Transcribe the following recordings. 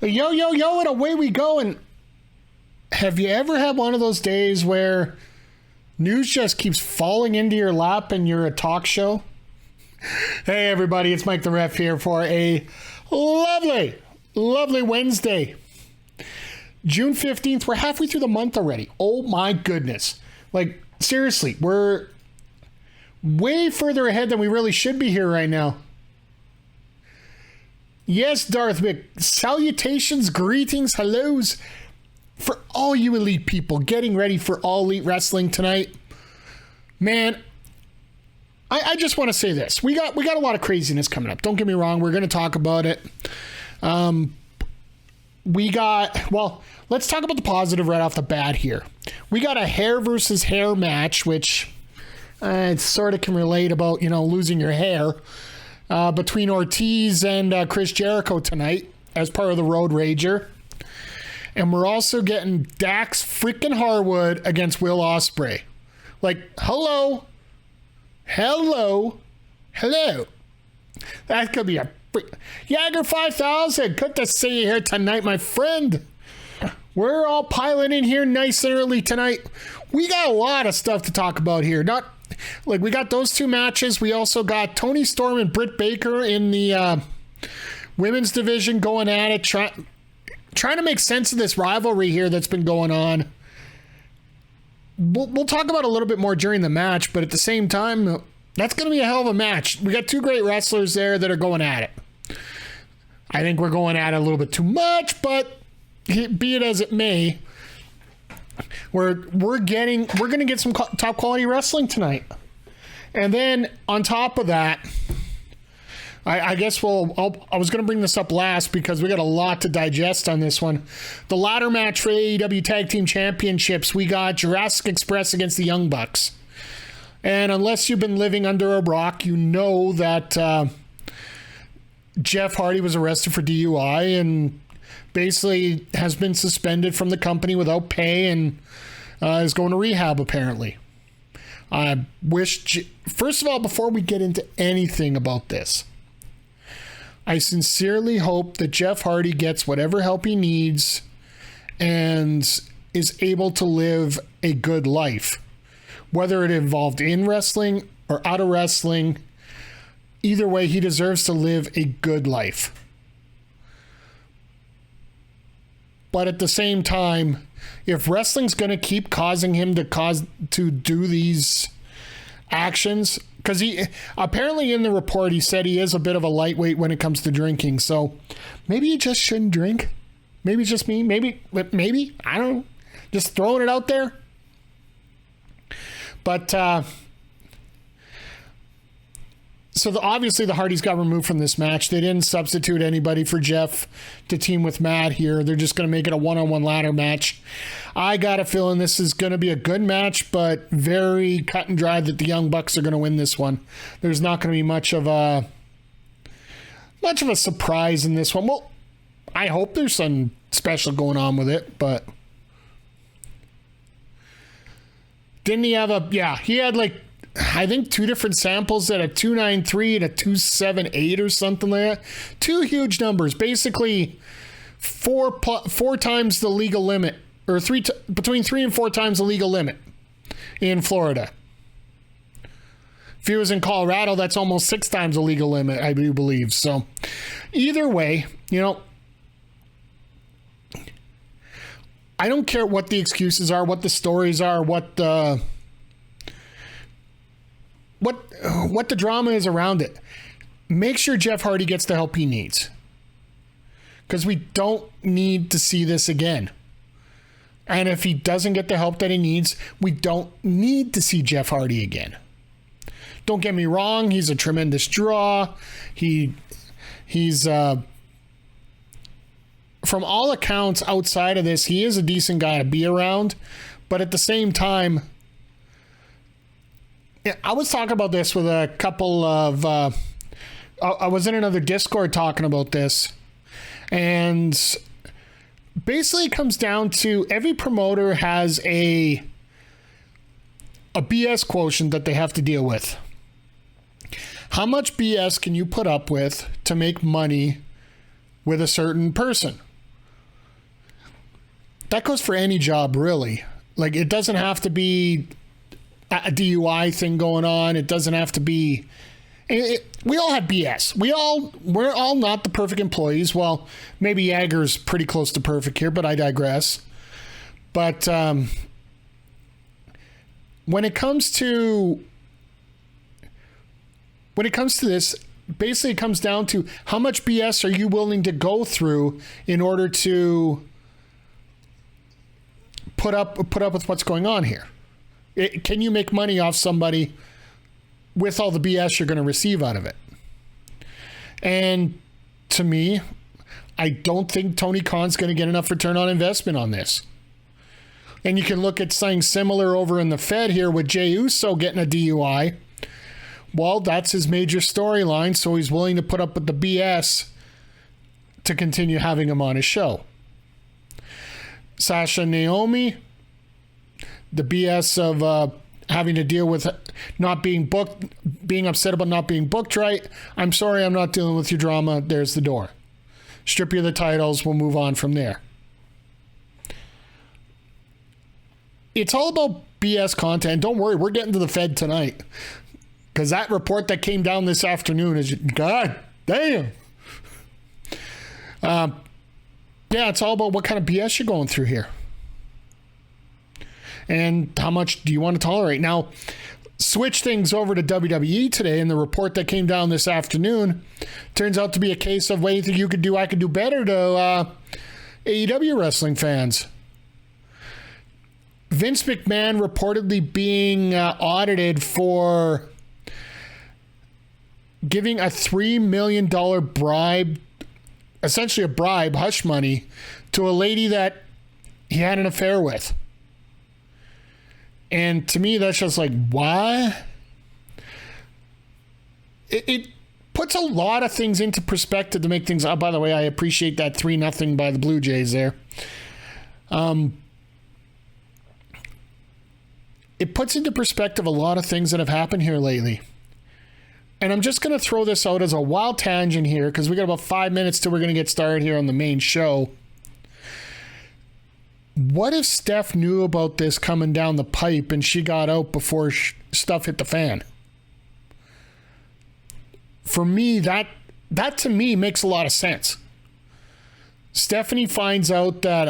Yo, yo, yo, and away we go. And have you ever had one of those days where news just keeps falling into your lap and you're a talk show? Hey, everybody, it's Mike the Ref here for a lovely Wednesday. June 15th, we're halfway through the month already. Oh my goodness. Like, seriously, we're way further ahead than we really should be here right now. Yes, Darth Mick, salutations, greetings, hellos for all you elite people getting ready for All Elite Wrestling tonight. Man, I just want to say this. We got a lot of craziness coming up. Don't get me wrong. We're going to talk about it. Let's talk about the positive right off the bat here. We got a hair versus hair match, which it sort of can relate about, losing your hair. Between Ortiz and Chris Jericho tonight as part of the Road Rager. And we're also getting Dax freaking Harwood against Will Osprey. Like, hello. That could be a... Jagger 5000, good to see you here tonight, my friend. We're all piling in here nice and early tonight. We got a lot of stuff to talk about here. We got those two matches. We also got Toni Storm and Britt Baker in the women's division going at it, trying to make sense of this rivalry here that's been going on. We'll talk about it a little bit more during the match, but at the same time, that's going to be a hell of a match. We got two great wrestlers there that are going at it. I think we're going at it a little bit too much, but be it as it may, we're going to get some top quality wrestling tonight. And then on top of that, I guess I was going to bring this up last because we got a lot to digest on this one. The ladder match for AEW Tag Team Championships, we got Jurassic Express against the Young Bucks. And unless you've been living under a rock, you know that Jeff Hardy was arrested for DUI and basically has been suspended from the company without pay and is going to rehab apparently. I wish, first of all, before we get into anything about this, I sincerely hope that Jeff Hardy gets whatever help he needs and is able to live a good life. Whether it involved in wrestling or out of wrestling, either way, he deserves to live a good life. But at the same time, if wrestling's going to keep causing him to do these actions, because he apparently in the report he said he is a bit of a lightweight when it comes to drinking, so maybe he just shouldn't drink. Maybe it's just me. Maybe I don't know. Just throwing it out there. But obviously the Hardys got removed from this match. They didn't substitute anybody for Jeff to team with Matt here. They're just going to make it a one-on-one ladder match. I got a feeling this is going to be a good match, but very cut and dry that the Young Bucks are going to win this one. There's not going to be much of a surprise in this one. Well, I hope there's something special going on with it, but didn't he have he had I think two different samples at a 293 and a 278 or something like that. Two huge numbers, basically four times the legal limit, or between 3 and 4 times the legal limit in Florida. If he was in Colorado, that's almost 6 times the legal limit, I do believe. So either way, I don't care what the excuses are, what the stories are, what the drama is around it. Make sure Jeff Hardy gets the help he needs. Because we don't need to see this again. And if he doesn't get the help that he needs, we don't need to see Jeff Hardy again. Don't get me wrong, he's a tremendous draw. He's from all accounts outside of this, he is a decent guy to be around. But at the same time, I was talking about this with a couple of... I was in another Discord talking about this. And basically it comes down to every promoter has a BS quotient that they have to deal with. How much BS can you put up with to make money with a certain person? that goes for any job, really. Like, it doesn't have to be a DUI thing going on. It doesn't have to be. We all have BS. We're all not the perfect employees. Well, maybe Yager's pretty close to perfect here, but I digress. But when it comes to this, basically it comes down to how much BS are you willing to go through in order to put up with what's going on here. Can you make money off somebody with all the BS you're going to receive out of it? And to me, I don't think Tony Khan's going to get enough return on investment on this. And you can look at something similar over in the Fed here with Jey Uso getting a DUI. Well, that's his major storyline, so he's willing to put up with the BS to continue having him on his show. Sasha and Naomi, the BS of having to deal with not being booked, being upset about not being booked right. I'm sorry, I'm not dealing with your drama. There's the door. Strip you of the titles. We'll move on from there. It's all about BS content. Don't worry, we're getting to the Fed tonight. Because that report that came down this afternoon is, God damn. Yeah, it's all about what kind of BS you're going through here. And how much do you want to tolerate? Now, switch things over to WWE today, and the report that came down this afternoon turns out to be a case of what you think you could do, I could do better to AEW wrestling fans. Vince McMahon reportedly being audited for giving a $3 million bribe, essentially a bribe, hush money, to a lady that he had an affair with. And to me, that's just like, why? It puts a lot of things into perspective to make things. Oh, by the way, I appreciate that 3-0 by the Blue Jays there. It puts into perspective a lot of things that have happened here lately. And I'm just going to throw this out as a wild tangent here because we got about 5 minutes till we're going to get started here on the main show. What if Steph knew about this coming down the pipe and she got out before stuff hit the fan? For me, that to me makes a lot of sense. Stephanie finds out that,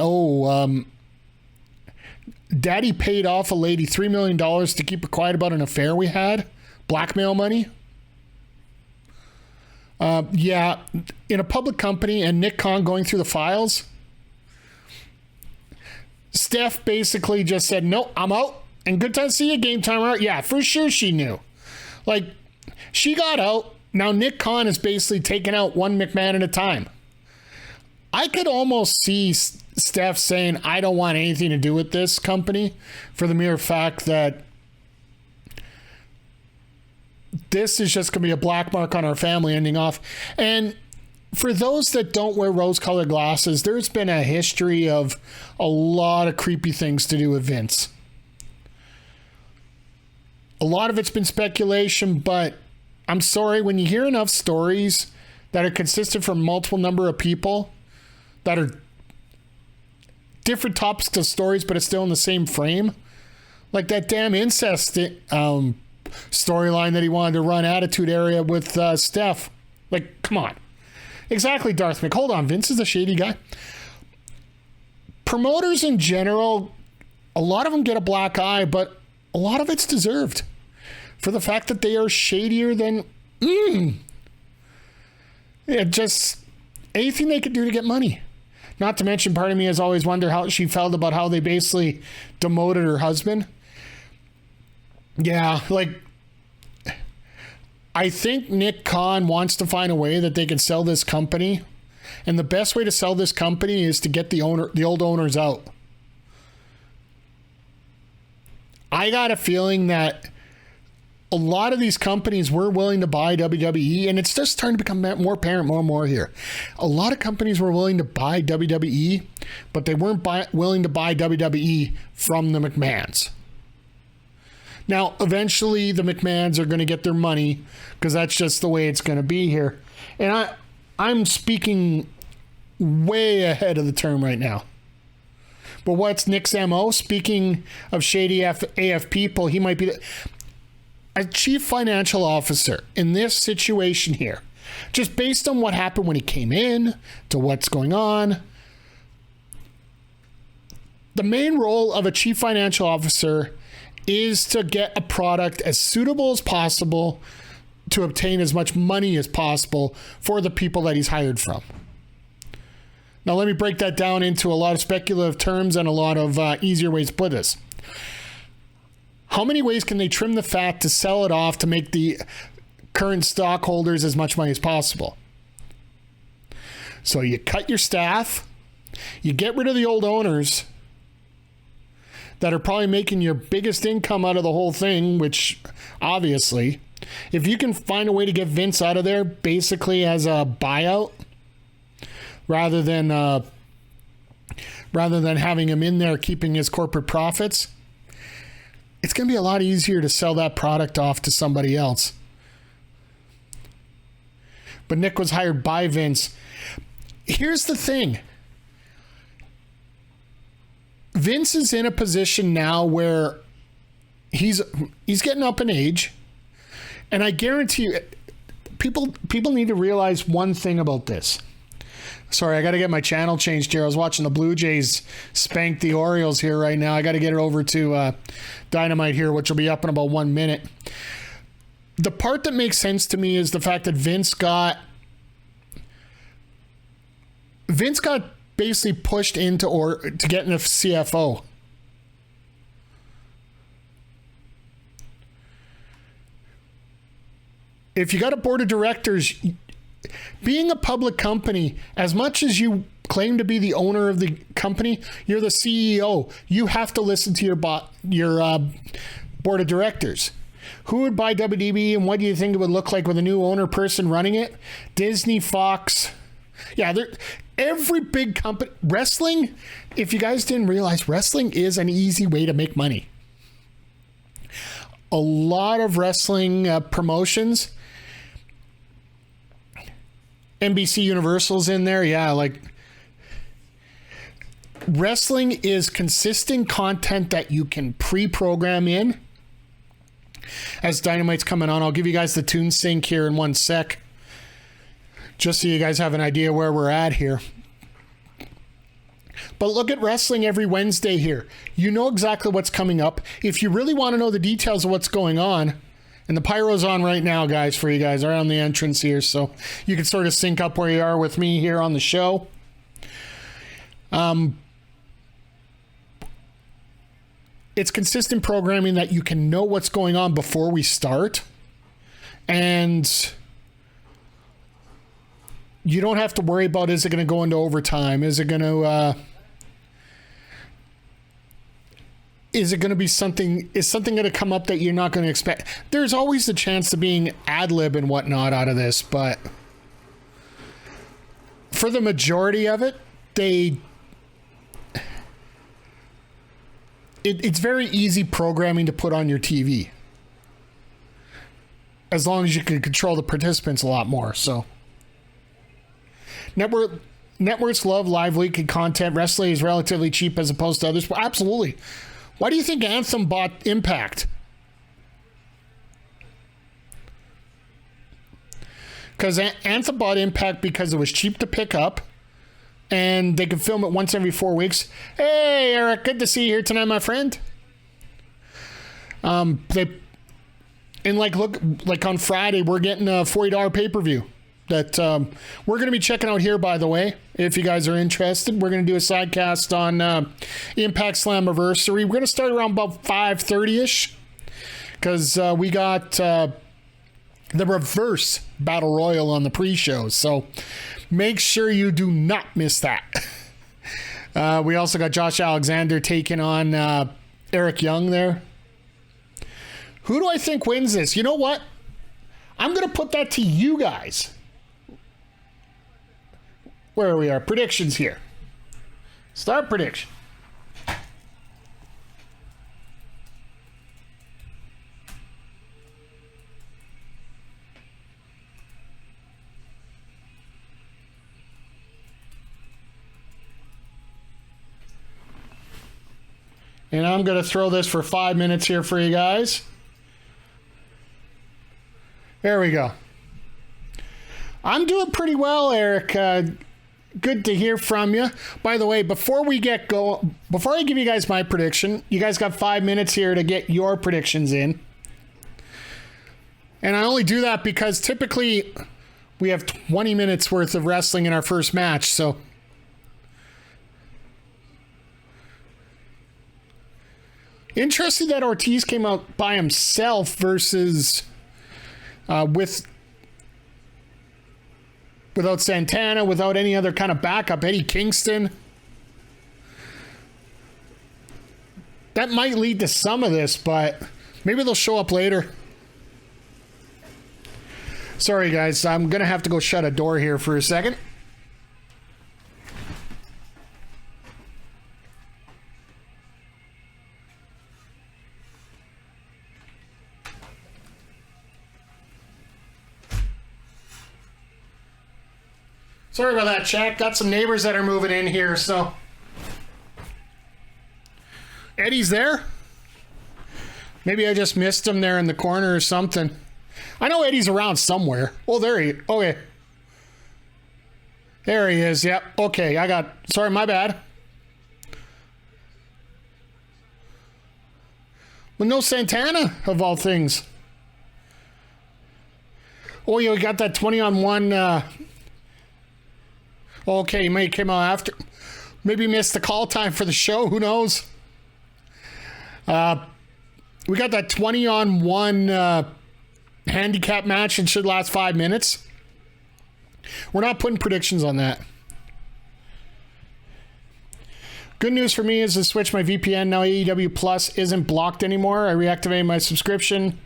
Daddy paid off a lady $3 million to keep her quiet about an affair we had. Blackmail money. Yeah, in a public company and Nick Khan going through the files, Steph basically just said, no, I'm out. And good time to see you, game timer out. Yeah, for sure she knew. Like, she got out. Now Nick Khan is basically taking out one McMahon at a time. I could almost see Steph saying, I don't want anything to do with this company for the mere fact that this is just going to be a black mark on our family ending off. And for those that don't wear rose-colored glasses, there's been a history of a lot of creepy things to do with Vince. A lot of it's been speculation, but I'm sorry, when you hear enough stories that are consistent from multiple number of people that are different topics of stories, but it's still in the same frame, like that damn incest storyline that he wanted to run Attitude Era with Steph. Like, come on. Exactly, Darth Mick. Hold on, Vince is a shady guy. Promoters in general, a lot of them get a black eye, but a lot of it's deserved for the fact that they are shadier than just anything they could do to get money. Not to mention, part of me has always wondered how she felt about how they basically demoted her husband. Yeah, like, I think Nick Khan wants to find a way that they can sell this company. And the best way to sell this company is to get the old owners out. I got a feeling that a lot of these companies were willing to buy WWE, and it's just starting to become more apparent more and more here. A lot of companies were willing to buy WWE, but they weren't willing to buy WWE from the McMahons. Now, eventually, the McMahons are going to get their money because that's just the way it's going to be here. And I'm speaking way ahead of the term right now. But what's Nick's MO? Speaking of shady AF people, he might be a chief financial officer in this situation here. Just based on what happened when he came in to what's going on. The main role of a chief financial officer is to get a product as suitable as possible to obtain as much money as possible for the people that he's hired from. Now, let me break that down into a lot of speculative terms and a lot of easier ways to put this. How many ways can they trim the fat to sell it off to make the current stockholders as much money as possible? So you cut your staff, you get rid of the old owners that are probably making your biggest income out of the whole thing, which obviously, if you can find a way to get Vince out of there basically as a buyout, rather than having him in there keeping his corporate profits, it's going to be a lot easier to sell that product off to somebody else. But Nick was hired by Vince. Here's the thing. Vince is in a position now where he's getting up in age, and I guarantee you, people need to realize one thing about this. Sorry, I got to get my channel changed here. I was watching the Blue Jays spank the Orioles here right now. I got to get it over to Dynamite here, which will be up in about 1 minute. The part that makes sense to me is the fact that Vince got basically pushed into to getting a CFO. If you got a board of directors, being a public company, as much as you claim to be the owner of the company, you're the CEO. You have to listen to your board of directors. Who would buy WWE, and what do you think it would look like with a new owner person running it? Disney, Fox. Yeah, every big company. Wrestling, if you guys didn't realize, wrestling is an easy way to make money. A lot of wrestling promotions, NBC Universal's in there. Yeah, like wrestling is consistent content that you can pre-program in. As Dynamite's coming on, I'll give you guys the tune sync here in 1 sec, just so you guys have an idea where we're at here. But look at wrestling every Wednesday here. You know exactly what's coming up. If you really want to know the details of what's going on, and the pyro's on right now, guys, for you guys around the entrance here, so you can sort of sync up where you are with me here on the show. It's consistent programming that you can know what's going on before we start. And you don't have to worry about, is it going to go into overtime? Is it going to be something? Is something going to come up that you're not going to expect? There's always the chance of being ad lib and whatnot out of this, but for the majority of it, it's very easy programming to put on your TV, as long as you can control the participants a lot more. So networks love live weekly content. Wrestling is relatively cheap as opposed to others. Well, absolutely. Why do you think Anthem bought Impact? Because Anthem bought Impact because it was cheap to pick up, and they could film it once every 4 weeks. Hey, Eric, good to see you here tonight, my friend. Look, on Friday, we're getting a $40 pay-per-view that we're going to be checking out here, by the way. If you guys are interested, we're going to do a sidecast on Impact Slammiversary. We're going to start around about 5:30-ish, because we got the reverse Battle Royal on the pre-show. So make sure you do not miss that. We also got Josh Alexander taking on Eric Young there. Who do I think wins this? You know what? I'm going to put that to you guys. Where we are. Predictions here. Start prediction. And I'm going to throw this for 5 minutes here for you guys. There we go. I'm doing pretty well, Eric. Good to hear from you. By the way, before I give you guys my prediction, you guys got 5 minutes here to get your predictions in. And I only do that because typically we have 20 minutes worth of wrestling in our first match, so... Interesting that Ortiz came out by himself versus without Santana, without any other kind of backup. Eddie Kingston. That might lead to some of this, but maybe they'll show up later. Sorry, guys. I'm going to have to go shut a door here for a second. Sorry about that, chat. Got some neighbors that are moving in here, so... Eddie's there? Maybe I just missed him there in the corner or something. I know Eddie's around somewhere. Oh, there he... Okay. There he is. Yep. Okay, I got... Sorry, my bad. Well, no Santana, of all things. Oh, you got that 20-on-1... Okay, he may have came out after. Maybe missed the call time for the show. Who knows? We got that 20-on-1 handicap match and should last 5 minutes. We're not putting predictions on that. Good news for me is to switch my VPN. Now AEW Plus isn't blocked anymore. I reactivated my subscription.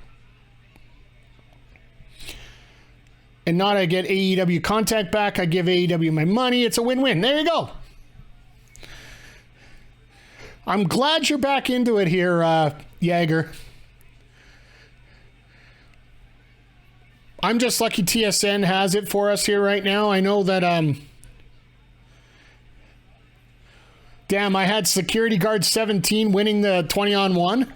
And not I get AEW contact back. I give AEW my money. It's a win-win. There you go. I'm glad you're back into it here, Jaeger. I'm just lucky TSN has it for us here right now. I know that, damn, I had Security Guard 17 winning the 20-on-1.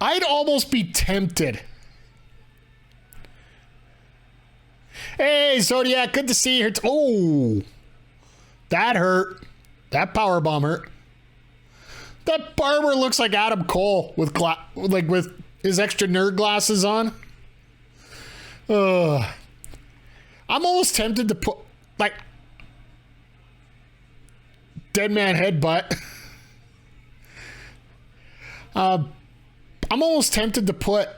I'd almost be tempted. Hey, Zodiac, good to see you here. Oh, that hurt. That powerbomb hurt. That barber looks like Adam Cole with with his extra nerd glasses on. I'm almost tempted to put like dead man headbutt. I'm almost tempted to put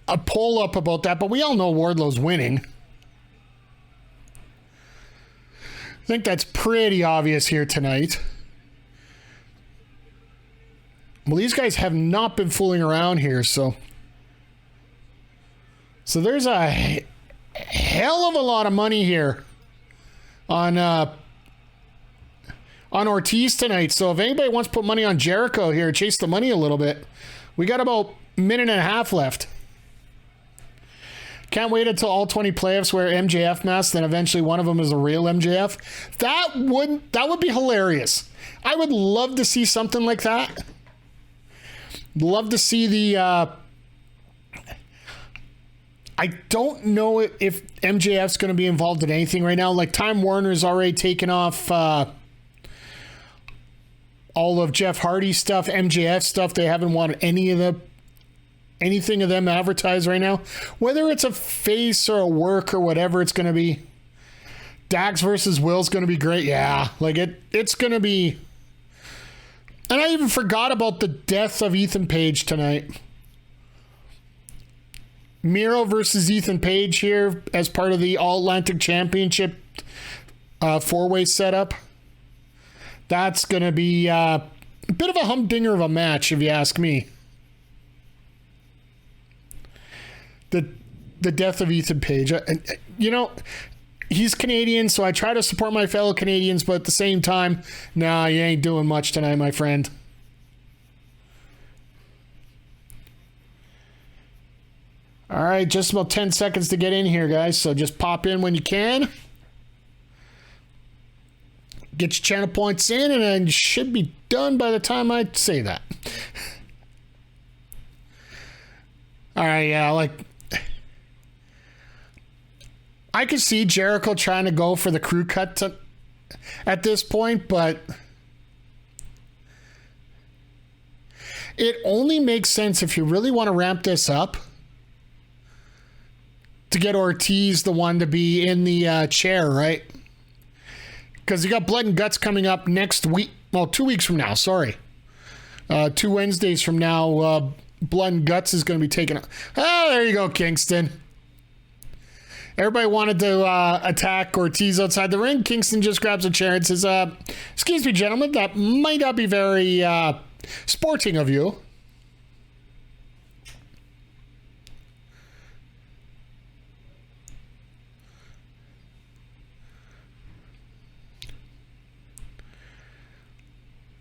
a poll up about that, but we all know Wardlow's winning. I think that's pretty obvious here tonight. Well, these guys have not been fooling around here, so there's a hell of a lot of money here on Ortiz tonight. So if anybody wants to put money on Jericho here, chase the money a little bit. We got about a minute and a half left. Can't wait until all 20 playoffs wear MJF masks, then eventually one of them is a real MJF. That would be hilarious. I would love to see something like that. Love to see the... I don't know if MJF's going to be involved in anything right now. Like, Time Warner's already taken off all of Jeff Hardy's stuff, MJF stuff. They haven't wanted anything of them advertised right now. Whether it's a face or a work or whatever it's going to be. Dax versus Will's going to be great. Yeah, like it's going to be... And I even forgot about the death of Ethan Page tonight. Miro versus Ethan Page here as part of the All-Atlantic Championship four-way setup. That's going to be a bit of a humdinger of a match, if you ask me. The death of Ethan Page. You know, he's Canadian, so I try to support my fellow Canadians, but at the same time, nah, you ain't doing much tonight, my friend. All right, just about 10 seconds to get in here, guys, so just pop in when you can. Get your channel points in, and then you should be done by the time I say that. All right, yeah, I could see Jericho trying to go for the crew cut at this point, but it only makes sense if you really want to ramp this up to get Ortiz the one to be in the chair, right? Because you got Blood and Guts coming up next week. Well, 2 weeks from now, sorry. 2 Wednesdays from now, Blood and Guts is going to be taken up. Oh, there you go, Kingston. Everybody wanted to attack Ortiz outside the ring. Kingston just grabs a chair and says, excuse me, gentlemen, that might not be very sporting of you.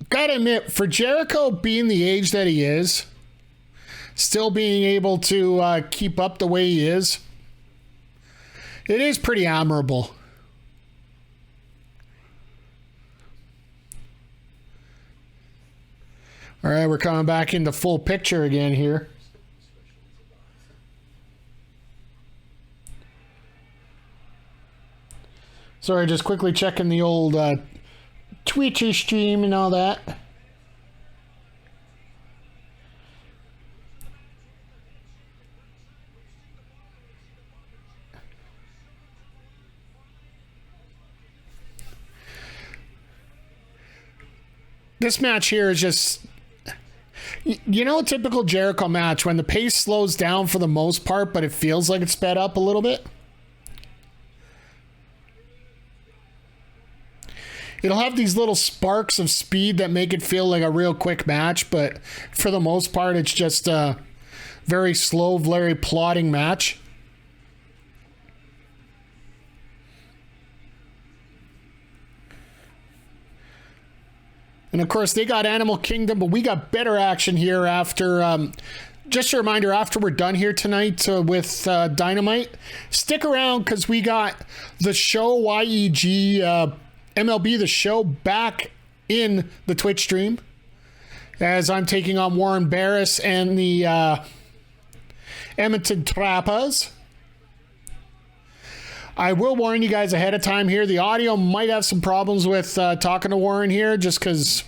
Gotta admit, for Jericho being the age that he is, still being able to keep up the way he is, it is pretty admirable. All right, we're coming back into full picture again here. Sorry, just quickly checking the old Twitch stream and all that. This match here is just, you know, a typical Jericho match when the pace slows down for the most part, but it feels like it's sped up a little bit. It'll have these little sparks of speed that make it feel like a real quick match, but for the most part, it's just a very slow, very plodding match. And of course, they got Animal Kingdom, but we got better action here after. Just a reminder, after we're done here tonight with Dynamite, stick around because we got the show YEG MLB The Show back in the Twitch stream as I'm taking on Warren Barris and the Edmonton Trappas. I will warn you guys ahead of time here. The audio might have some problems with talking to Warren here just because...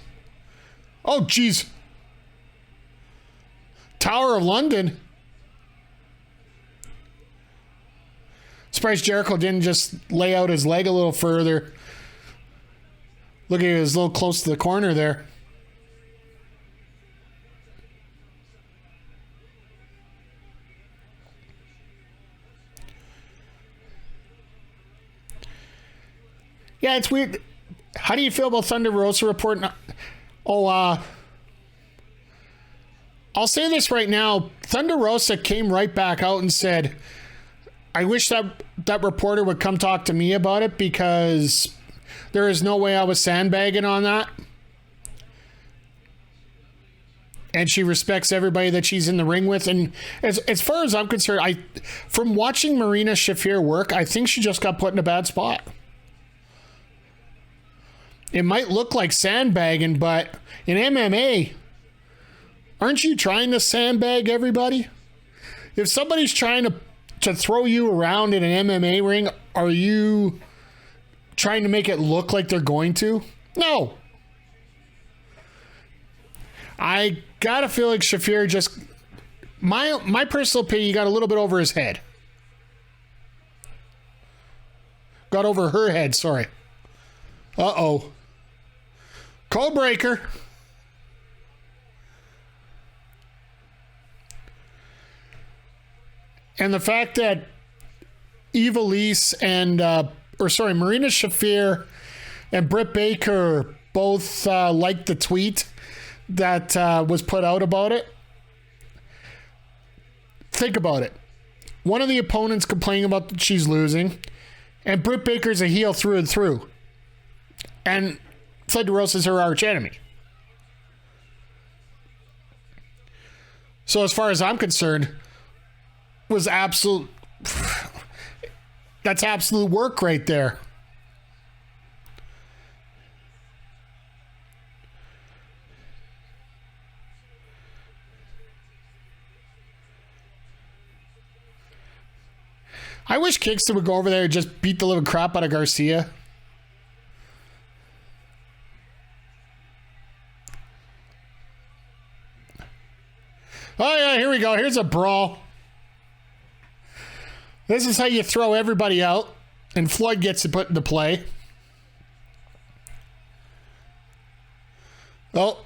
Oh, geez. Tower of London. Surprised Jericho didn't just lay out his leg a little further. Look at it, it's a little close to the corner there. Yeah, it's weird. How do you feel about Thunder Rosa reporting? I'll say this right now. Thunder Rosa came right back out and said, I wish that reporter would come talk to me about it because there is no way I was sandbagging on that. And she respects everybody that she's in the ring with. And as far as I'm concerned, from watching Marina Shafir work, I think she just got put in a bad spot. It might look like sandbagging, but in MMA, aren't you trying to sandbag everybody? If somebody's trying to throw you around in an MMA ring, are you trying to make it look like they're going to? No. I gotta feel like Shafir just... My personal opinion, he got a little bit over his head. Got over her head, sorry. Uh-oh. Code breaker. And the fact that Ivelisse and, Marina Shafir and Britt Baker both liked the tweet that was put out about it. Think about it. One of the opponents complaining about that she's losing, and Britt Baker's a heel through and through. And Thunder Rosa's her arch enemy. So as far as I'm concerned, was absolute... That's absolute work right there. I wish Kingston would go over there and just beat the living crap out of Garcia. Oh, yeah, here we go. Here's a brawl. This is how you throw everybody out, and Floyd gets it put into play. Oh,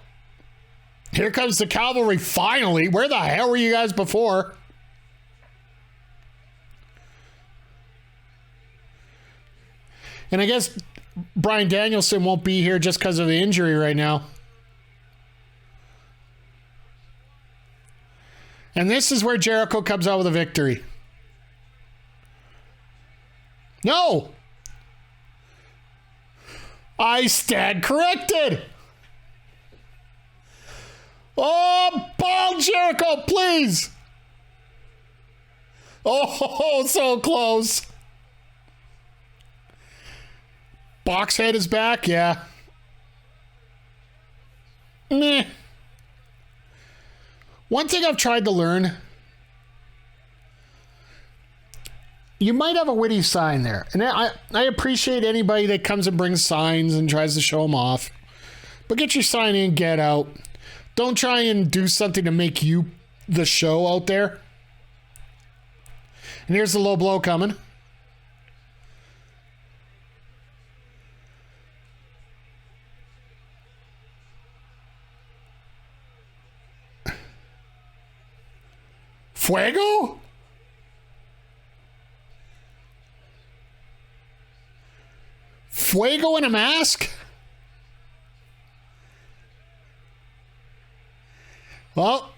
here comes the cavalry finally. Where the hell were you guys before? And I guess Bryan Danielson won't be here just because of the injury right now. And this is where Jericho comes out with a victory. No! I stand corrected! Oh, ball Jericho, please! Oh, so close. Boxhead is back, yeah. Meh. One thing I've tried to learn, you might have a witty sign there. And I appreciate anybody that comes and brings signs and tries to show them off. But get your sign in, get out. Don't try and do something to make you the show out there. And here's the low blow coming. Fuego? Fuego in a mask? Well,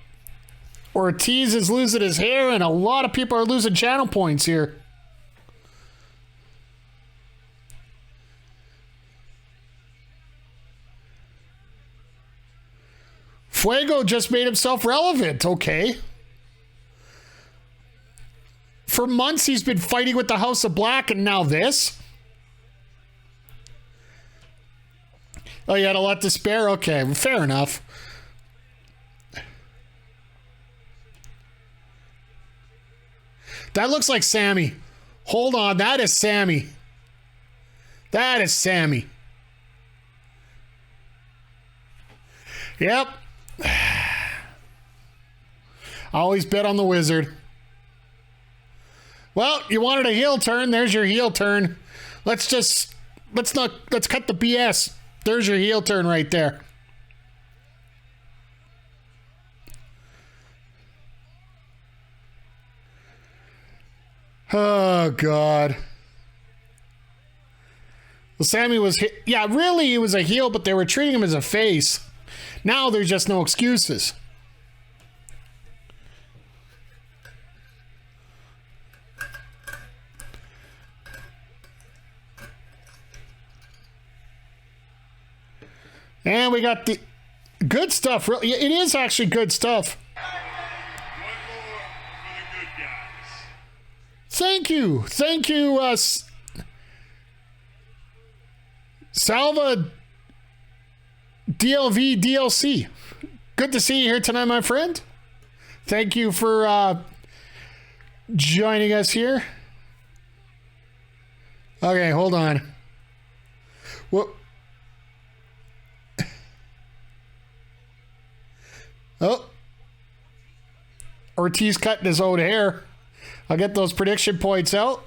Ortiz is losing his hair, and a lot of people are losing channel points here. Fuego just made himself relevant, okay. For months, he's been fighting with the House of Black, and now this? Oh, you had a lot to spare? Okay, fair enough. That looks like Sammy. Hold on, that is Sammy. That is Sammy. Yep. Always bet on the Wizard. Well, you wanted a heel turn. There's your heel turn. Let's cut the BS. There's your heel turn right there. Oh, God. Well, Sammy was... Yeah, really, he was a heel, but they were treating him as a face. Now there's just no excuses. And we got the good stuff. It is actually good stuff. Thank you. Thank you, Salva DLV DLC. Good to see you here tonight, my friend. Thank you for joining us here. Okay, hold on. What? Oh. Ortiz cutting his own hair. I'll get those prediction points out.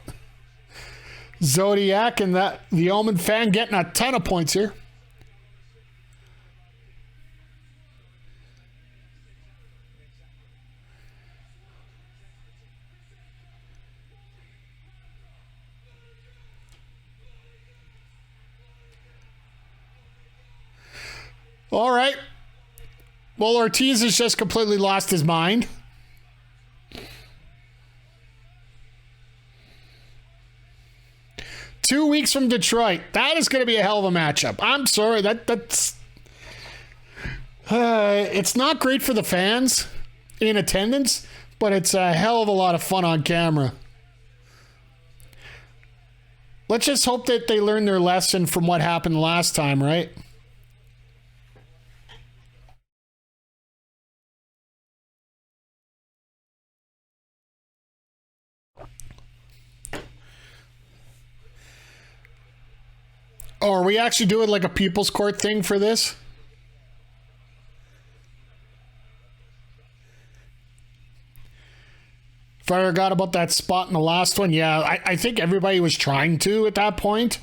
Zodiac and the Omen fan getting a ton of points here. All right. Well, Ortiz has just completely lost his mind. Two weeks from Detroit. That is going to be a hell of a matchup. I'm sorry. That's it's not great for the fans in attendance, but it's a hell of a lot of fun on camera. Let's just hope that they learn their lesson from what happened last time, right? are we actually doing like a people's court thing for this? If I forgot about that spot in the last one, yeah, I think everybody was trying to at that point.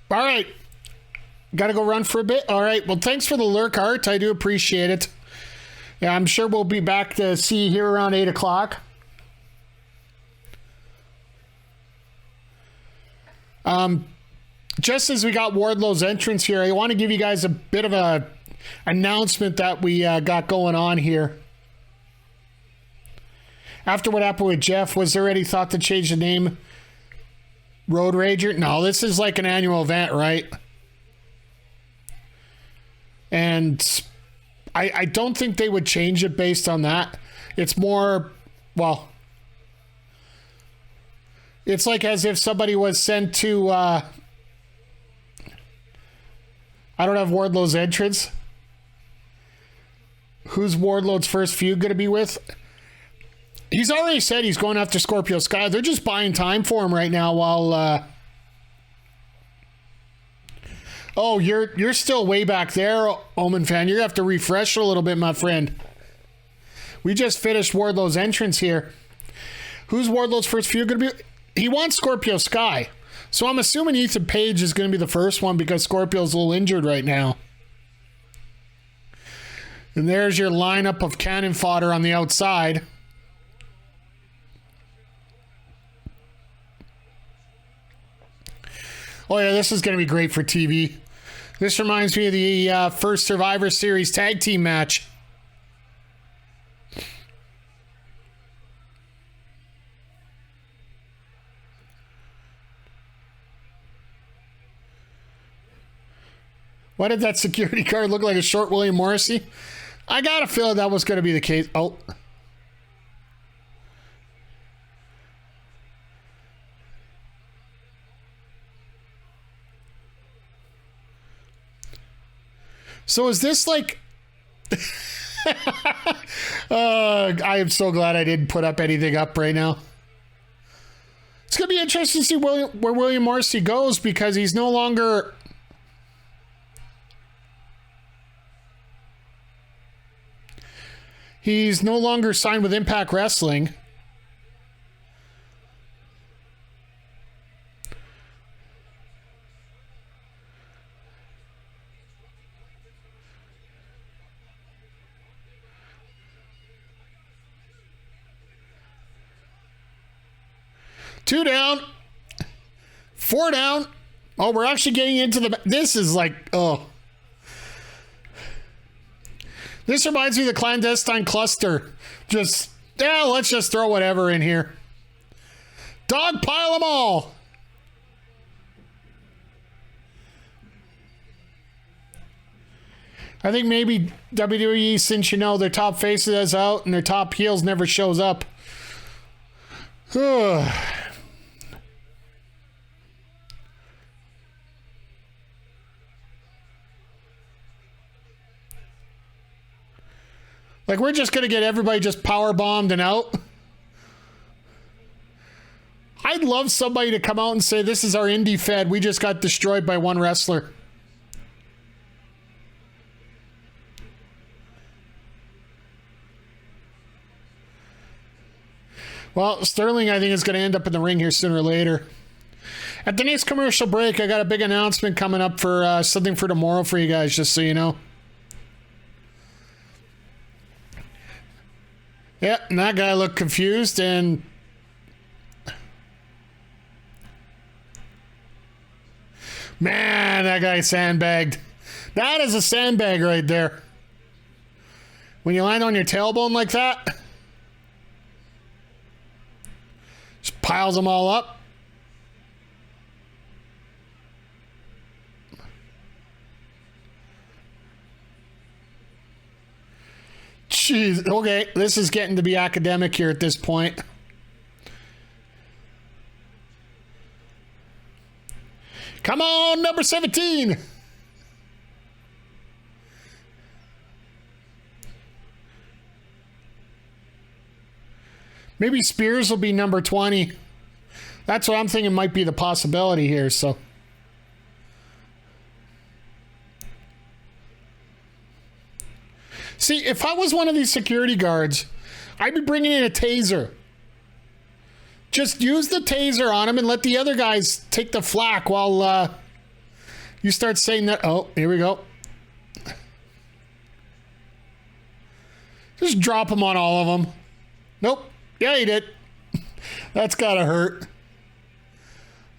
All right. Got to go run for a bit. All right. Well, thanks for the lurk, Art. I do appreciate it. Yeah, I'm sure we'll be back to see you here around 8 o'clock. Just as we got Wardlow's entrance here, I want to give you guys a bit of a announcement that we got going on here. After what happened with Jeff, was there any thought to change the name Road Rager? No, this is like an annual event, right? And I don't think they would change it based on that. It's more, well, it's like as if somebody was sent to, I don't have Wardlow's entrance. Who's Wardlow's first feud going to be with? He's already said he's going after Scorpio Sky. They're just buying time for him right now while... Oh, you're still way back there, Omen fan. You're going to have to refresh a little bit, my friend. We just finished Wardlow's entrance here. Who's Wardlow's first feud going to be? He wants Scorpio Sky. So I'm assuming Ethan Page is going to be the first one because Scorpio's a little injured right now. And there's your lineup of cannon fodder on the outside. Oh yeah, this is going to be great for TV. This reminds me of the first Survivor Series tag team match. Why did that security guard look like a short William Morrissey? I got a feeling that was going to be the case. Oh. So is this like... I am so glad I didn't put up anything up right now. It's going to be interesting to see where William Morrissey goes because he's no longer... He's no longer signed with Impact Wrestling. Two down. Four down. Oh, we're actually getting into the... This is like... Oh. This reminds me of the clandestine cluster. Just... Yeah, let's just throw whatever in here. Dog pile them all. I think maybe WWE, since you know their top faces is out and their top heels never shows up. Like, we're just going to get everybody just power bombed and out. I'd love somebody to come out and say, this is our indie fed. We just got destroyed by one wrestler. Well, Sterling, I think, is going to end up in the ring here sooner or later. At the next commercial break, I got a big announcement coming up for something for tomorrow for you guys, just so you know. Yeah, and that guy looked confused and... Man, that guy sandbagged. That is a sandbag right there. When you land on your tailbone like that, just piles them all up. Jeez, okay, this is getting to be academic here at this point. Come on, number 17. Maybe Spears will be number 20. That's what I'm thinking might be the possibility here. So, see, if I was one of these security guards, I'd be bringing in a taser. Just use the taser on him and let the other guys take the flak while you start saying that. Oh, here we go. Just drop him on all of them. Nope. Yeah, he did. That's gotta hurt.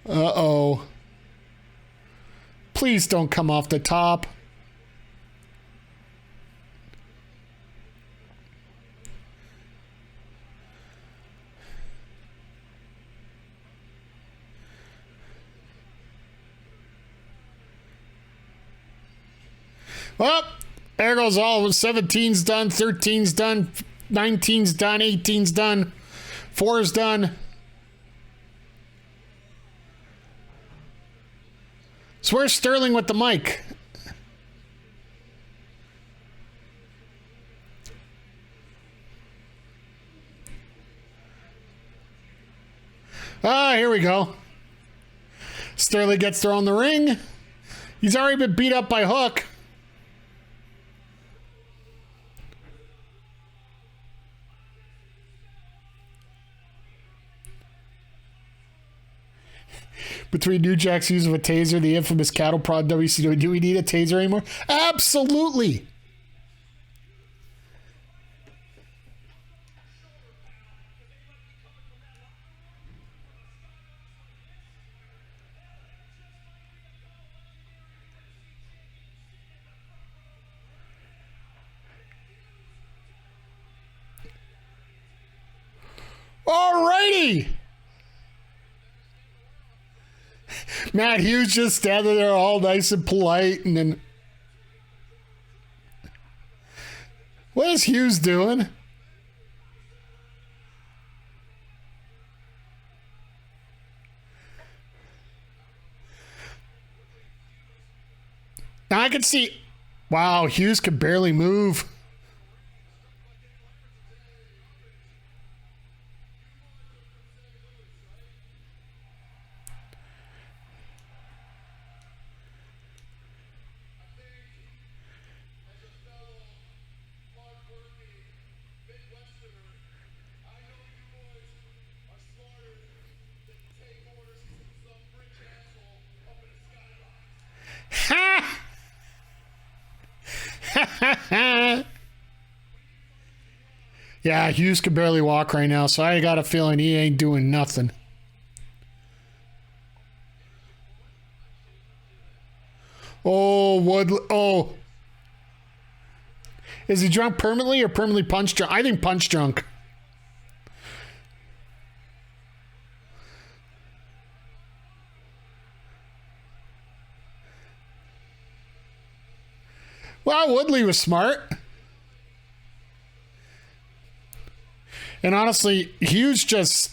Uh-oh. Please don't come off the top. Well, there goes all. 17's done, 13's done, 19's done, 18's done, 4's done. So where's Sterling with the mic? Ah, here we go. Sterling gets thrown in the ring. He's already been beat up by Hook. Between New Jack's use of a taser, the infamous cattle prod WCW, do we need a taser anymore? Absolutely. Alrighty. Matt Hughes just standing there all nice and polite, and then what is Hughes doing? Now I can see, wow, Hughes could barely move. Yeah, Hughes can barely walk right now, so I got a feeling he ain't doing nothing. Oh, Wardlow. Oh. Is he drunk permanently or permanently punch drunk? I think punch drunk. Well, Woodley was smart. And honestly, Hughes just...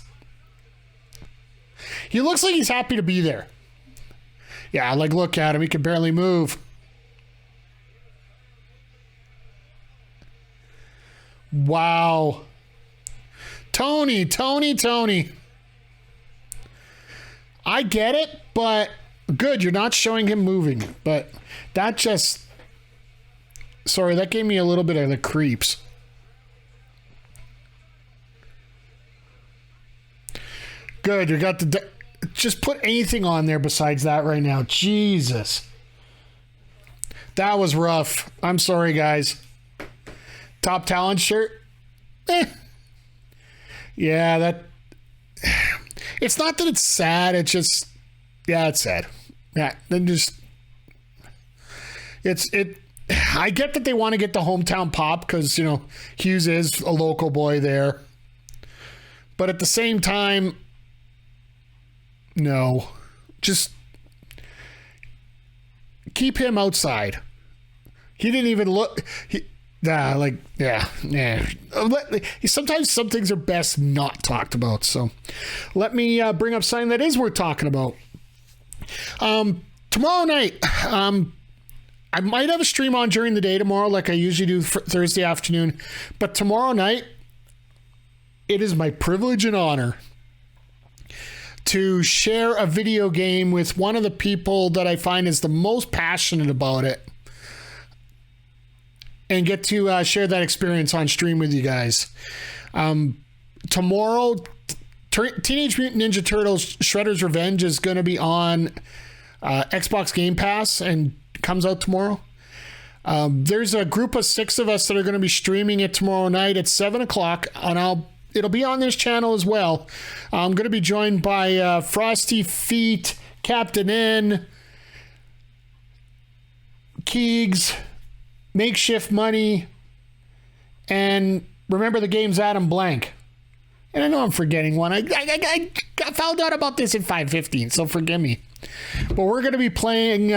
he looks like he's happy to be there. Yeah, like, look at him. He can barely move. Wow. Tony. I get it, but good. You're not showing him moving. But that just... sorry, that gave me a little bit of the creeps. Good, you got the... just put anything on there besides that right now. Jesus. That was rough. I'm sorry, guys. Top talent shirt? Yeah, that... it's not that it's sad, it's just... yeah, it's sad. Yeah, then just... I get that they want to get the hometown pop because, you know, Hughes is a local boy there. But at the same time... no. Just keep him outside. He didn't even look... sometimes some things are best not talked about. So let me bring up something that is worth talking about. Tomorrow night, I might have a stream on during the day tomorrow like I usually do for Thursday afternoon. But tomorrow night, it is my privilege and honor to share a video game with one of the people that I find is the most passionate about it and get to share that experience on stream with you guys. Tomorrow, Teenage Mutant Ninja Turtles Shredder's Revenge is going to be on Xbox Game Pass and comes out tomorrow. There's a group of 6 of us that are going to be streaming it tomorrow night at 7 o'clock, and it'll be on this channel as well. I'm going to be joined by Frosty Feet, Captain N, Keegs, Makeshift Money, and remember the game's Adam Blank. And I know I'm forgetting one. I found out about this at 5:15, so forgive me. But we're going to be playing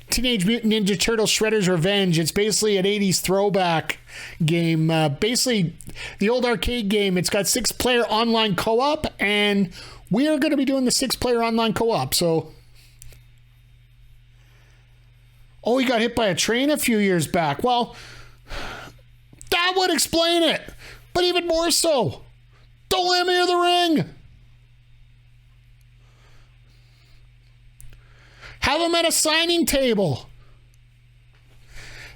Teenage Mutant Ninja Turtles Shredder's Revenge. It's basically an 80s throwback game. Basically, the old arcade game. It's got 6-player online co-op, and we are going to be doing the 6-player online co-op. So, he got hit by a train a few years back. Well, that would explain it. But even more so, don't let me near the ring. Have him at a signing table.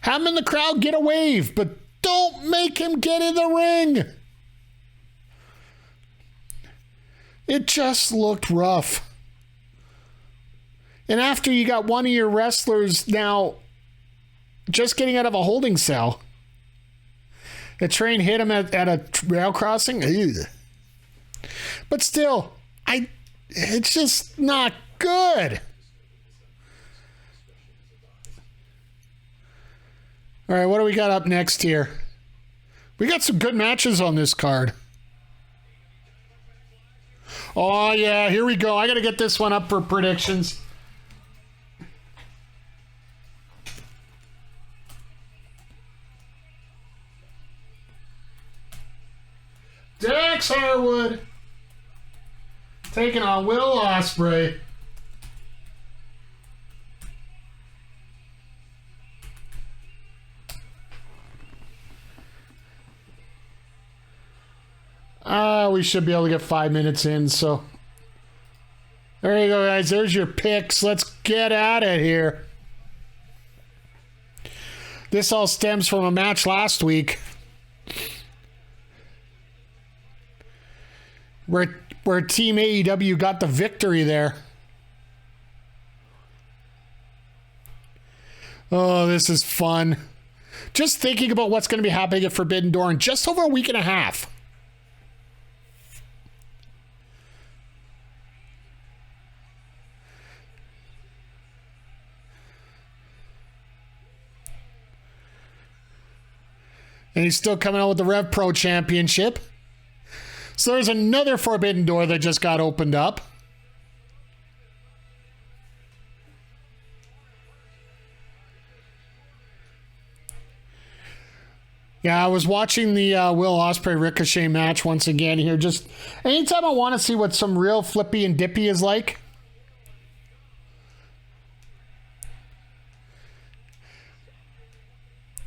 Have him in the crowd get a wave, but don't make him get in the ring. It just looked rough. And after you got one of your wrestlers now just getting out of a holding cell, the train hit him at a rail crossing. Ugh. But still, it's just not good. All right, what do we got up next here? We got some good matches on this card. Oh, yeah, here we go. I got to get this one up for predictions. Dax Harwood taking on Will Osprey. We should be able to get 5 minutes in, so there you go, guys. There's your picks. Let's get at it here. This all stems from a match last week where Team AEW got the victory there. Oh, this is fun. Just thinking about what's going to be happening at Forbidden Door in just over a week and a half. And he's still coming out with the Rev Pro Championship. So there's another Forbidden Door that just got opened up. Yeah, I was watching the Will Osprey Ricochet match once again here. Just anytime I want to see what some real flippy and dippy is like.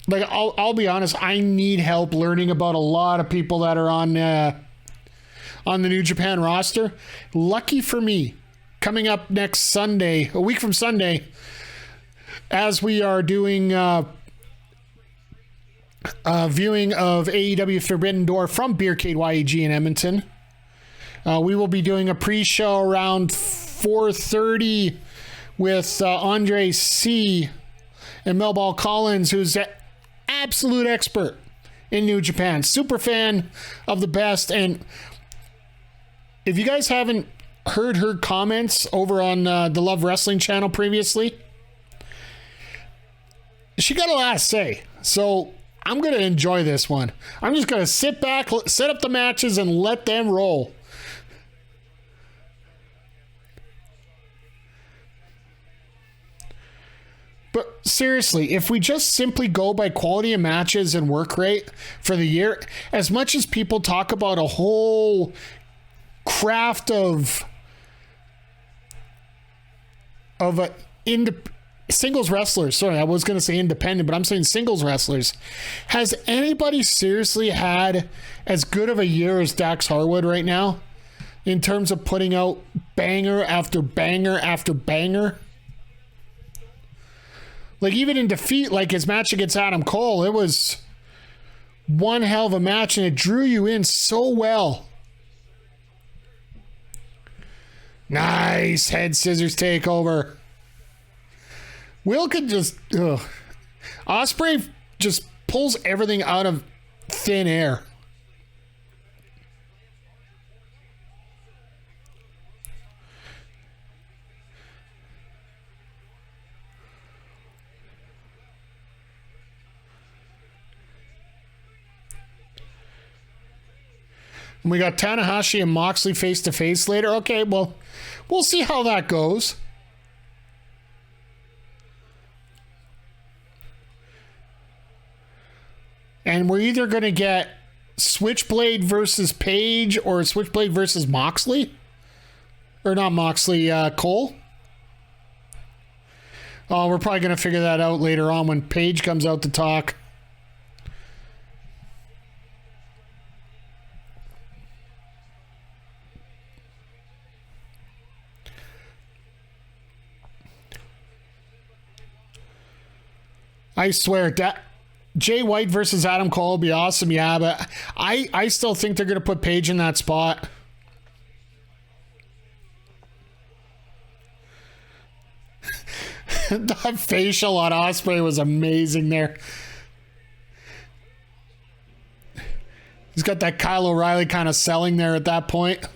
Like, I'll be honest, I need help learning about a lot of people that are on the New Japan roster. Lucky for me, coming up next Sunday, a week from Sunday, as we are doing viewing of AEW Forbidden Door from Beercade YEG in Edmonton. We will be doing a pre-show around 4:30 with Andre C. and Melball Collins, who's absolute expert in New Japan, super fan of the best. And if you guys haven't heard her comments over on the Love Wrestling channel previously, she got a lot to say. So I'm going to enjoy this one. I'm just going to sit back, set up the matches, and let them roll. But seriously, if we just simply go by quality of matches and work rate for the year, as much as people talk about a whole craft of singles wrestlers. Sorry, I was going to say independent, but I'm saying singles wrestlers. Has anybody seriously had as good of a year as Dax Harwood right now in terms of putting out banger after banger after banger? Like, even in defeat, like his match against Adam Cole, it was one hell of a match, and it drew you in so well. Nice head scissors takeover. Will could just... Ugh. Osprey just pulls everything out of thin air. And we got Tanahashi and Moxley face-to-face later. Okay, well, we'll see how that goes. And we're either going to get Switchblade versus Page or Switchblade versus Moxley. Or not Moxley, Cole. Oh, we're probably going to figure that out later on when Page comes out to talk. I swear, Jay White versus Adam Cole would be awesome, yeah, but I still think they're going to put Page in that spot. That facial on Osprey was amazing there. He's got that Kyle O'Reilly kind of selling there at that point.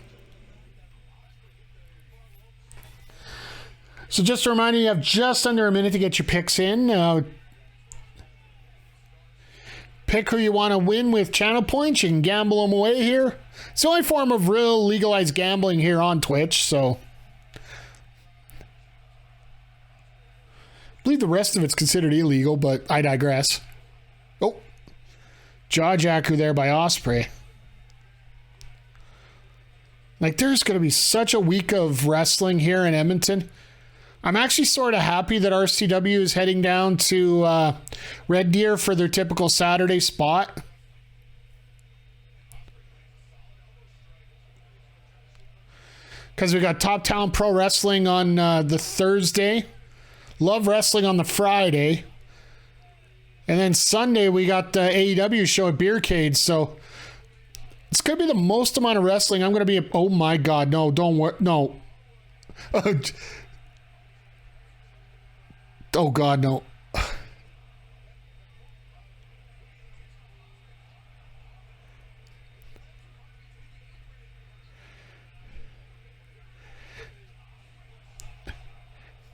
So just a reminder, you have just under a minute to get your picks in. Pick who you want to win with channel points. You can gamble them away here. It's the only form of real legalized gambling here on Twitch, so I believe the rest of it's considered illegal, but I digress. Oh, jaw jacku there by Osprey. Like, there's going to be such a week of wrestling here in Edmonton. I'm actually sort of happy that RCW is heading down to Red Deer for their typical Saturday spot. Because we got Top Town Pro Wrestling on the Thursday. Love Wrestling on the Friday. And then Sunday we got the AEW show at Beercade. So it's going to be the most amount of wrestling I'm going to be... Oh my God, no, don't worry. No. Oh, God, no.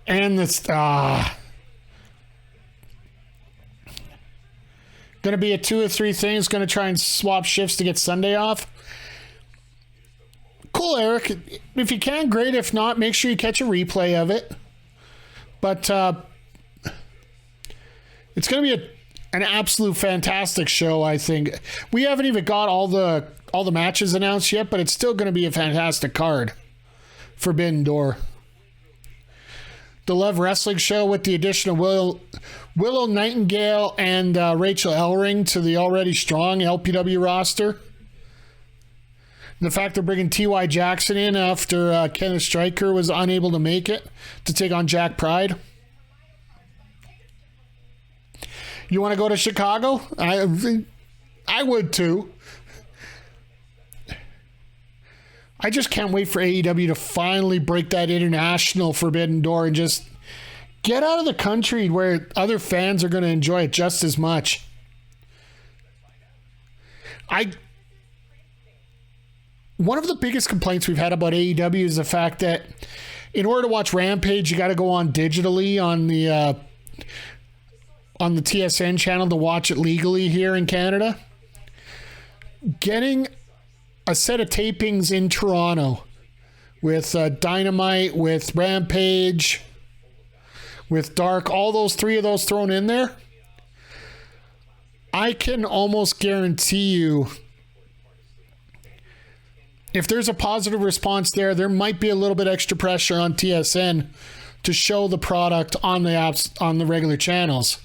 And this... Going to be a 2 or 3 things. Going to try and swap shifts to get Sunday off. Cool, Eric. If you can, great. If not, make sure you catch a replay of it. But... it's going to be an absolute fantastic show, I think. We haven't even got all the matches announced yet, but it's still going to be a fantastic card. Forbidden Door. The Love Wrestling show with the addition of Willow Nightingale and Rachel Ellering to the already strong LPW roster. And the fact they're bringing T.Y. Jackson in after Kenneth Stryker was unable to make it to take on Jack Pride. You want to go to Chicago? I would too. I just can't wait for AEW to finally break that international forbidden door and just get out of the country where other fans are going to enjoy it just as much. One of the biggest complaints we've had about AEW is the fact that in order to watch Rampage, you got to go on digitally on the TSN channel to watch it legally here in Canada. Getting a set of tapings in Toronto with Dynamite, with Rampage, with Dark, all those 3 of those thrown in there, I can almost guarantee you if there's a positive response there, there might be a little bit extra pressure on TSN to show the product on the apps, on the regular channels.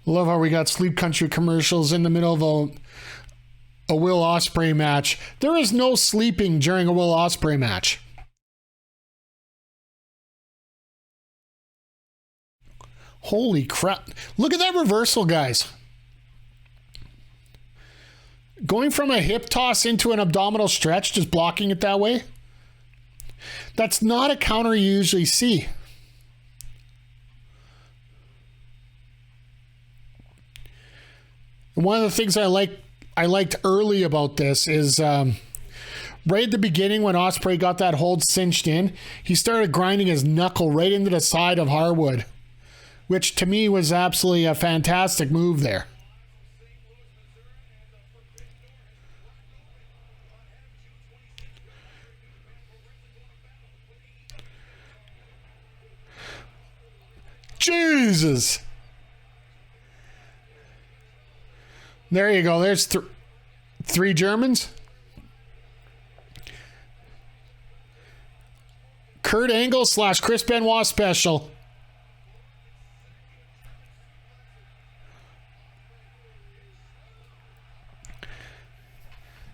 Love how we got Sleep Country commercials in the middle of a Will Osprey match. There is no sleeping during a Will Osprey match. Holy crap. Look at that reversal, guys. Going from a hip toss into an abdominal stretch, just blocking it that way. That's not a counter you usually see. And one of the things I liked early about this is right at the beginning when Osprey got that hold cinched in, he started grinding his knuckle right into the side of Harwood, which to me was absolutely a fantastic move there. Jesus. There you go. There's three Germans. Kurt Angle / Chris Benoit special.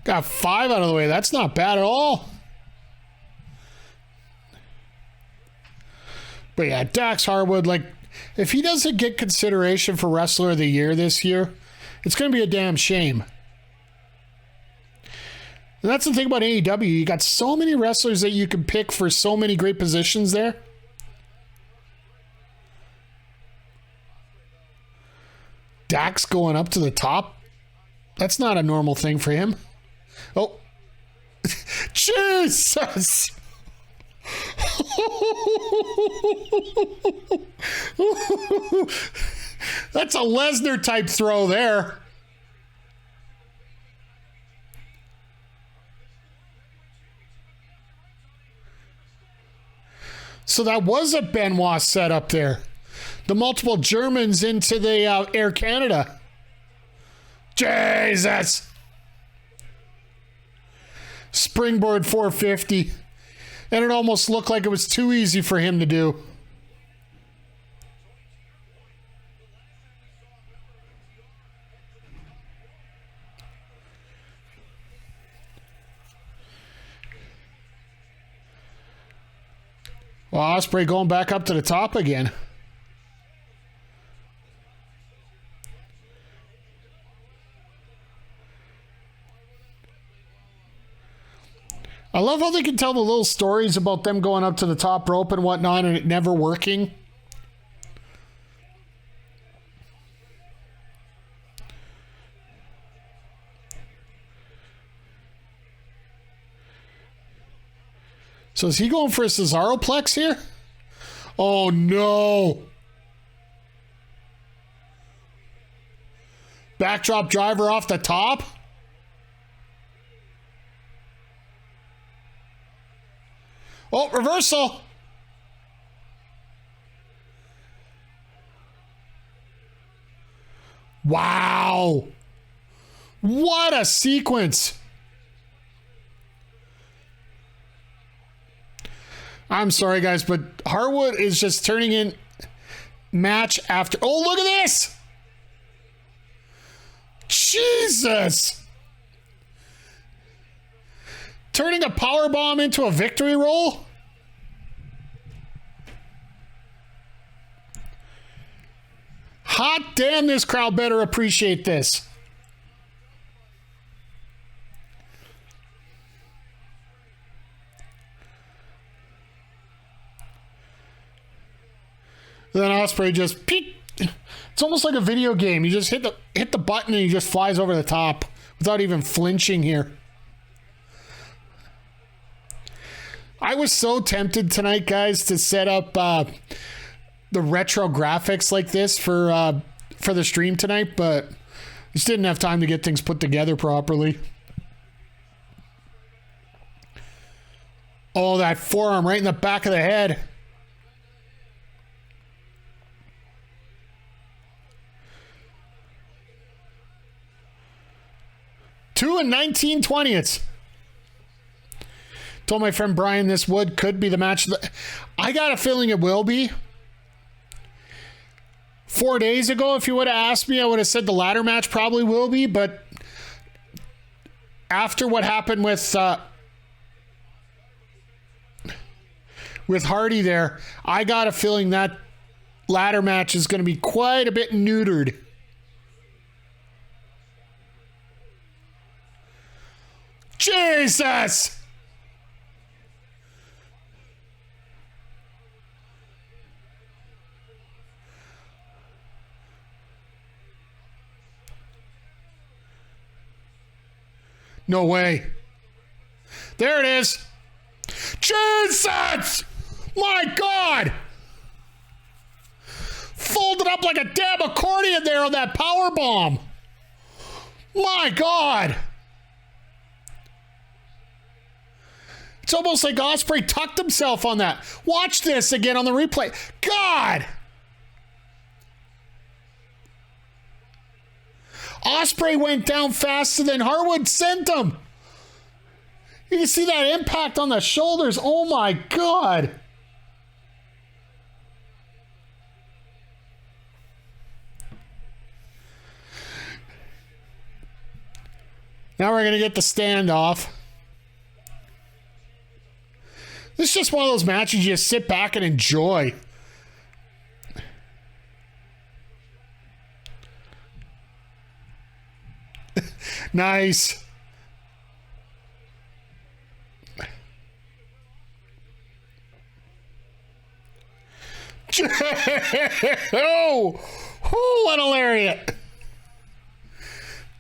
Got 5 out of the way. That's not bad at all. But yeah, Dax Harwood, like, if he doesn't get consideration for Wrestler of the Year this year, it's going to be a damn shame. And that's the thing about AEW. You got so many wrestlers that you can pick for so many great positions there. Dax going up to the top. That's not a normal thing for him. Oh. Jesus! That's a Lesnar type throw there. So that was a Benoit setup there. The multiple Germans into the Air Canada. Jesus. Springboard 450. And it almost looked like it was too easy for him to do. Well, Osprey going back up to the top again. I love how they can tell the little stories about them going up to the top rope and whatnot and it never working. So is he going for a Cesaroplex here? Oh no. Backdrop driver off the top. Oh, reversal. Wow. What a sequence. I'm sorry, guys, but Harwood is just turning in match after... Oh, look at this! Jesus! Turning a powerbomb into a victory roll? Hot damn, this crowd better appreciate this. Then Osprey just peek. It's almost like a video game. You just hit the button and he just flies over the top without even flinching here. I was so tempted tonight, guys, to set up the retro graphics like this for the stream tonight, but just didn't have time to get things put together properly. Oh, that forearm right in the back of the head. Two and 19/20. Told my friend Brian this could be the match. I got a feeling it will be. 4 days ago, if you would have asked me, I would have said the ladder match probably will be, but after what happened with Hardy there, I got a feeling that ladder match is going to be quite a bit neutered. Jesus! No way. There it is. Jesus! My God! Folded up like a damn accordion there on that power bomb. My God! It's almost like Osprey tucked himself on that. Watch this again on the replay. God! Osprey went down faster than Harwood sent him. You can see that impact on the shoulders. Oh my God. Now we're going to get the standoff. This is just one of those matches you just sit back and enjoy. Nice. Oh, what a lariat.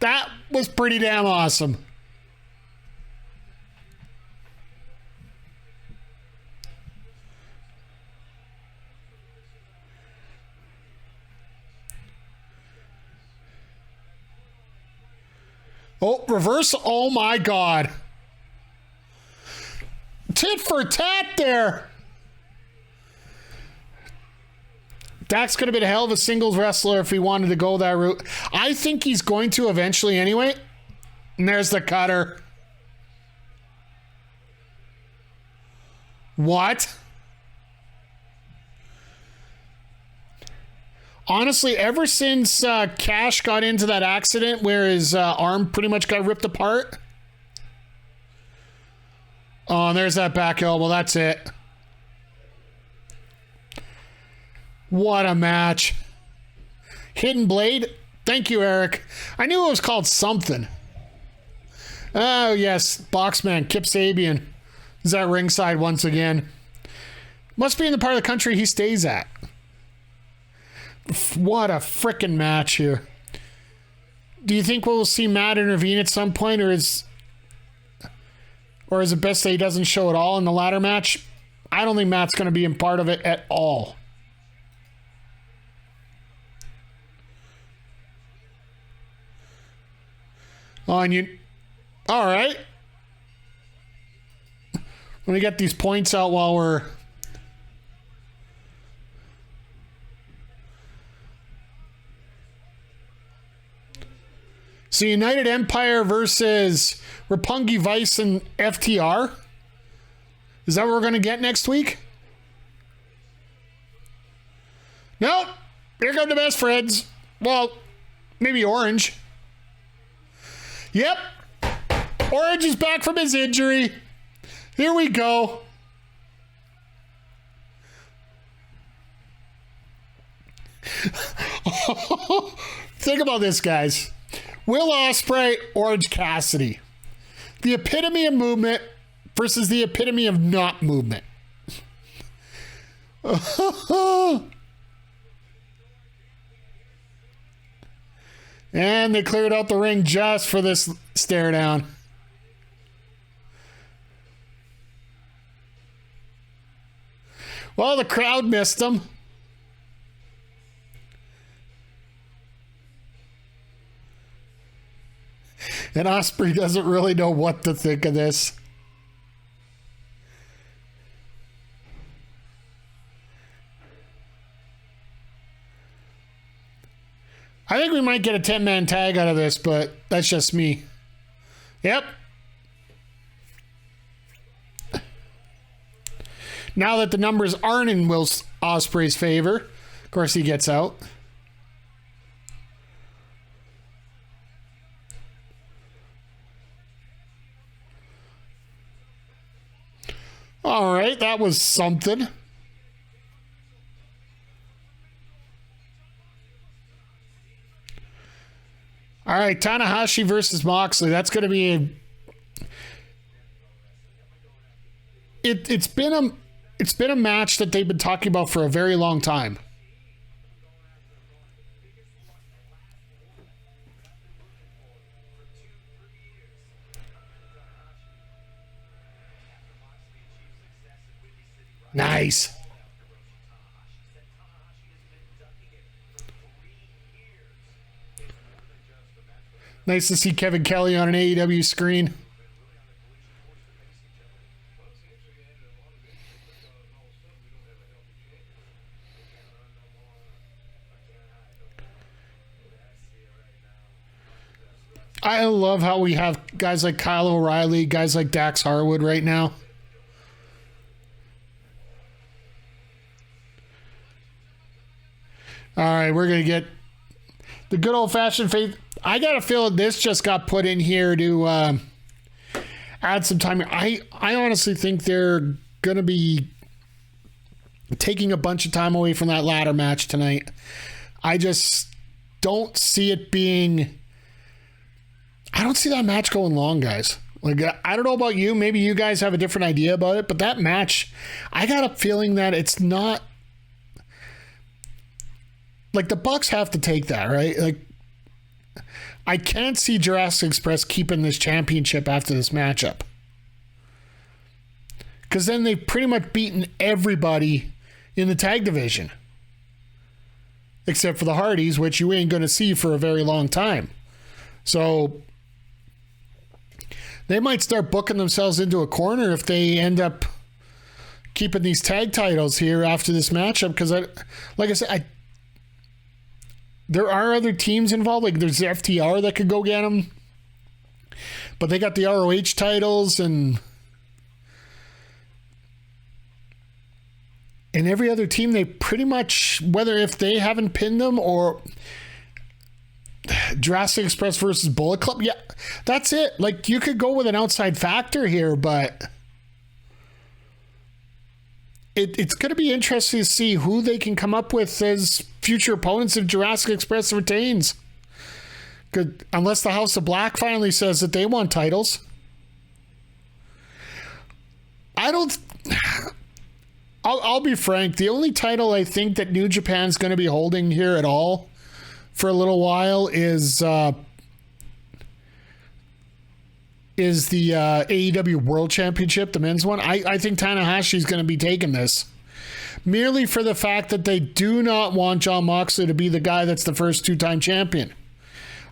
That was pretty damn awesome. Oh, reversal. Oh, my God. Tit for tat there. Dak's could have been a hell of a singles wrestler if he wanted to go that route. I think he's going to eventually anyway. And there's the cutter. What? Honestly, ever since Cash got into that accident where his arm pretty much got ripped apart. Oh, and there's that back elbow. That's it. What a match. Hidden Blade. Thank you, Eric. I knew it was called something. Oh, yes. Boxman, Kip Sabian is at ringside once again. Must be in the part of the country he stays at. What a frickin' match here. Do you think we'll see Matt intervene at some point, or is it best that he doesn't show at all in the ladder match? I don't think Matt's going to be in part of it at all. All right. Let me get these points out while we're... So United Empire versus Roppongi Vice and FTR? Is that what we're going to get next week? Nope. Here come the best friends. Well, maybe Orange. Yep. Orange is back from his injury. Here we go. Think about this, guys. Will Osprey, Orange Cassidy. The epitome of movement versus the epitome of not movement. And they cleared out the ring just for this stare down. Well, the crowd missed them. And Osprey doesn't really know what to think of this. I think we might get a 10-man tag out of this, but that's just me. Yep. Now that the numbers aren't in Will Osprey's favor, of course he gets out. All right, that was something. All right, Tanahashi versus Moxley. That's going to be a... It's been a match that they've been talking about for a very long time. Nice. Nice to see Kevin Kelly on an AEW screen. I love how we have guys like Kyle O'Reilly, guys like Dax Harwood right now. All right, we're going to get the good old-fashioned faith. I got a feeling this just got put in here to add some time. I honestly think they're going to be taking a bunch of time away from that ladder match tonight. I just don't see it being... I don't see that match going long, guys. Like, I don't know about you. Maybe you guys have a different idea about it, but that match, I got a feeling that it's not... Like, the Bucks have to take that, right? Like, I can't see Jurassic Express keeping this championship after this matchup. Because then they've pretty much beaten everybody in the tag division. Except for the Hardys, which you ain't going to see for a very long time. So, they might start booking themselves into a corner if they end up keeping these tag titles here after this matchup. Because, like I said, there are other teams involved. Like, there's the FTR that could go get them. But they got the ROH titles and every other team, they pretty much, whether if they haven't pinned them or Jurassic Express versus Bullet Club, yeah, that's it. Like, you could go with an outside factor here, but it's going to be interesting to see who they can come up with as future opponents if Jurassic Express retains. Unless the House of Black finally says that they want titles. I'll be frank. The only title I think that New Japan's going to be holding here at all for a little while is the AEW World Championship, the men's one. I think Tanahashi's going to be taking this. Merely for the fact that they do not want Jon Moxley to be the guy that's the first two-time champion.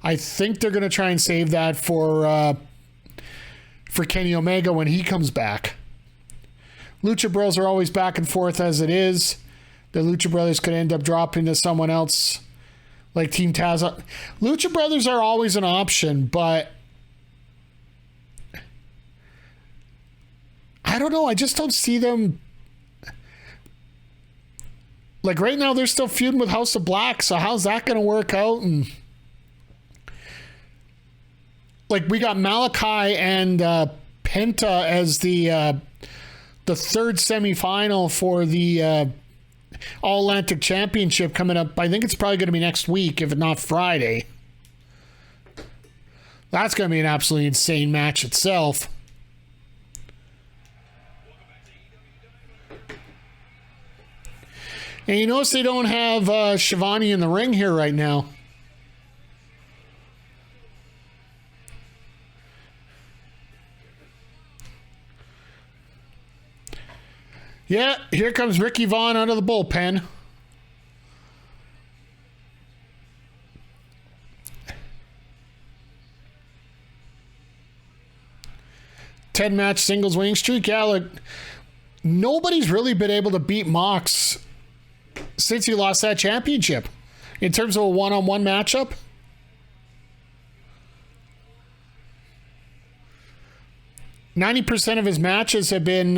I think they're going to try and save that for Kenny Omega when he comes back. Lucha Bros are always back and forth as it is. The Lucha Brothers could end up dropping to someone else like Team Taz. Lucha Brothers are always an option, but I don't know. I just don't see them. Like, right now, they're still feuding with House of Black, so how's that going to work out? And like, we got Malachi and Penta as the third semifinal for the All Atlantic Championship coming up. I think it's probably going to be next week, if not Friday. That's going to be an absolutely insane match itself. And you notice they don't have Shivani in the ring here right now. Yeah, here comes Ricky Vaughn out of the bullpen. Ten-match singles winning streak. Yeah, look, nobody's really been able to beat Mox since he lost that championship. In terms of a one-on-one matchup, ,90% of his matches have been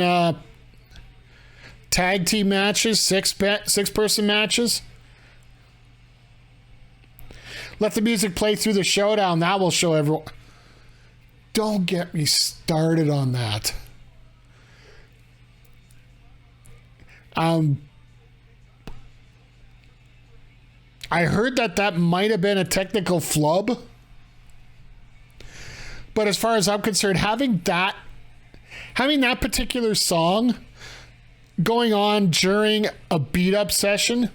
tag team matches, six-person matches. Let the music play through the showdown. That will show everyone. Don't get me started on that. I heard that might have been a technical flub. But as far as I'm concerned, having that particular song going on during a beat-up session,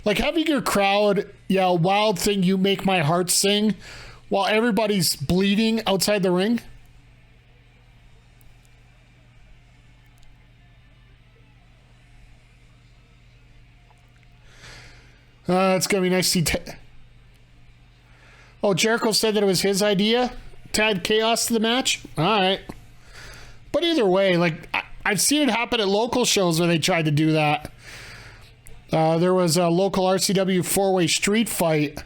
like having your crowd yell "Wild Thing, You Make My Heart Sing" while everybody's bleeding outside the ring. It's going to be nice to see. Jericho said that it was his idea to add chaos to the match. All right. But either way, like, I've seen it happen at local shows where they tried to do that. There was a local RCW four-way street fight.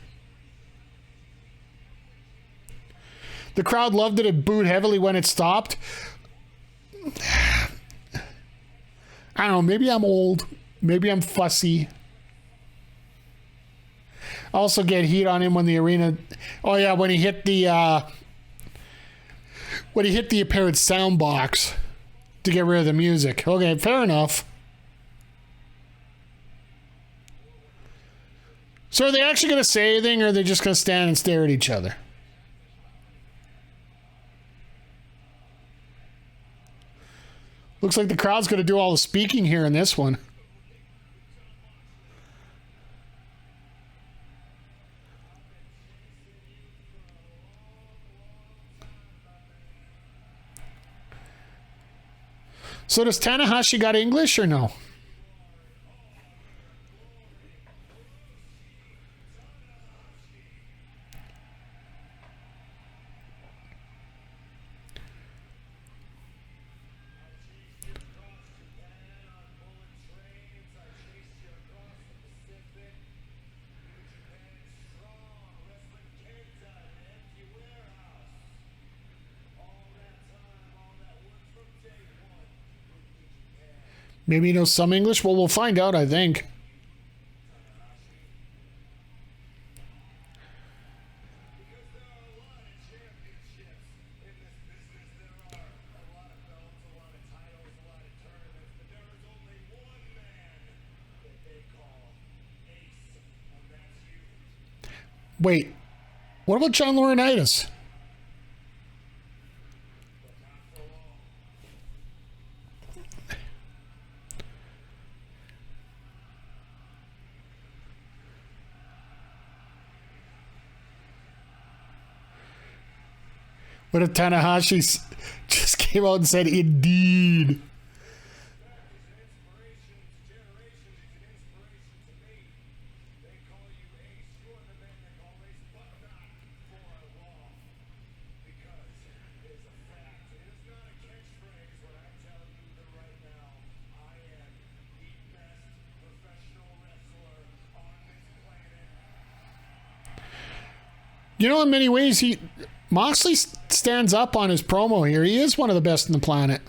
The crowd loved it and booed heavily when it stopped. I don't know. Maybe I'm old. Maybe I'm fussy. I also get heat on him when the arena... Oh, yeah, when he hit the apparent sound box to get rid of the music. Okay, fair enough. So are they actually going to say anything, or are they just going to stand and stare at each other? Looks like the crowd's going to do all the speaking here in this one. So does Tanahashi got English or no? Maybe he knows some English? Well, we'll find out, I think. Wait, what about John Laurinaitis? What if Tanahashi just came out and said, "Indeed"? You know, in many ways, Moxley stands up on his promo here. He is one of the best in the planet.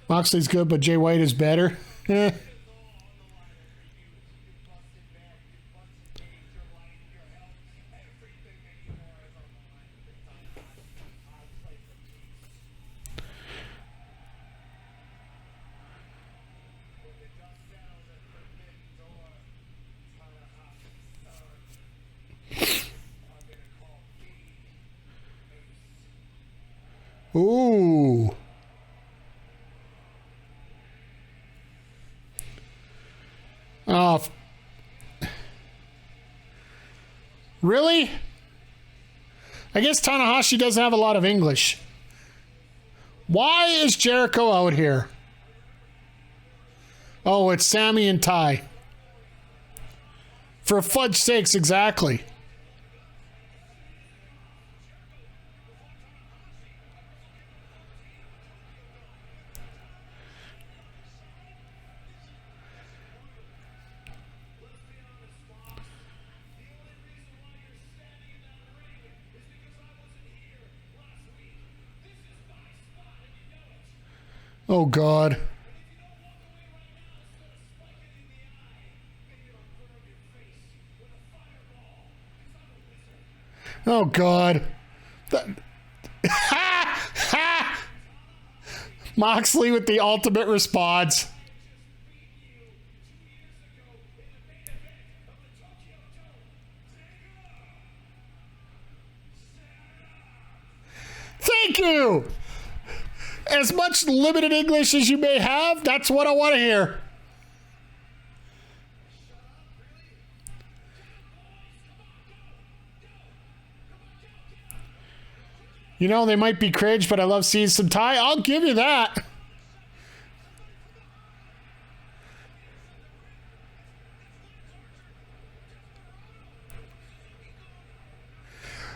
Moxley's good, but Jay White is better. Ooh. Oh, really? I guess Tanahashi doesn't have a lot of English. Why is Jericho out here? Oh, it's Sammy and Ty. For fudge sakes, exactly. Oh, God. Oh, God. Moxley with the ultimate response. Thank you. As much limited English as you may have, that's what I want to hear. You know, they might be cringe, but I love seeing some Thai. I'll give you that.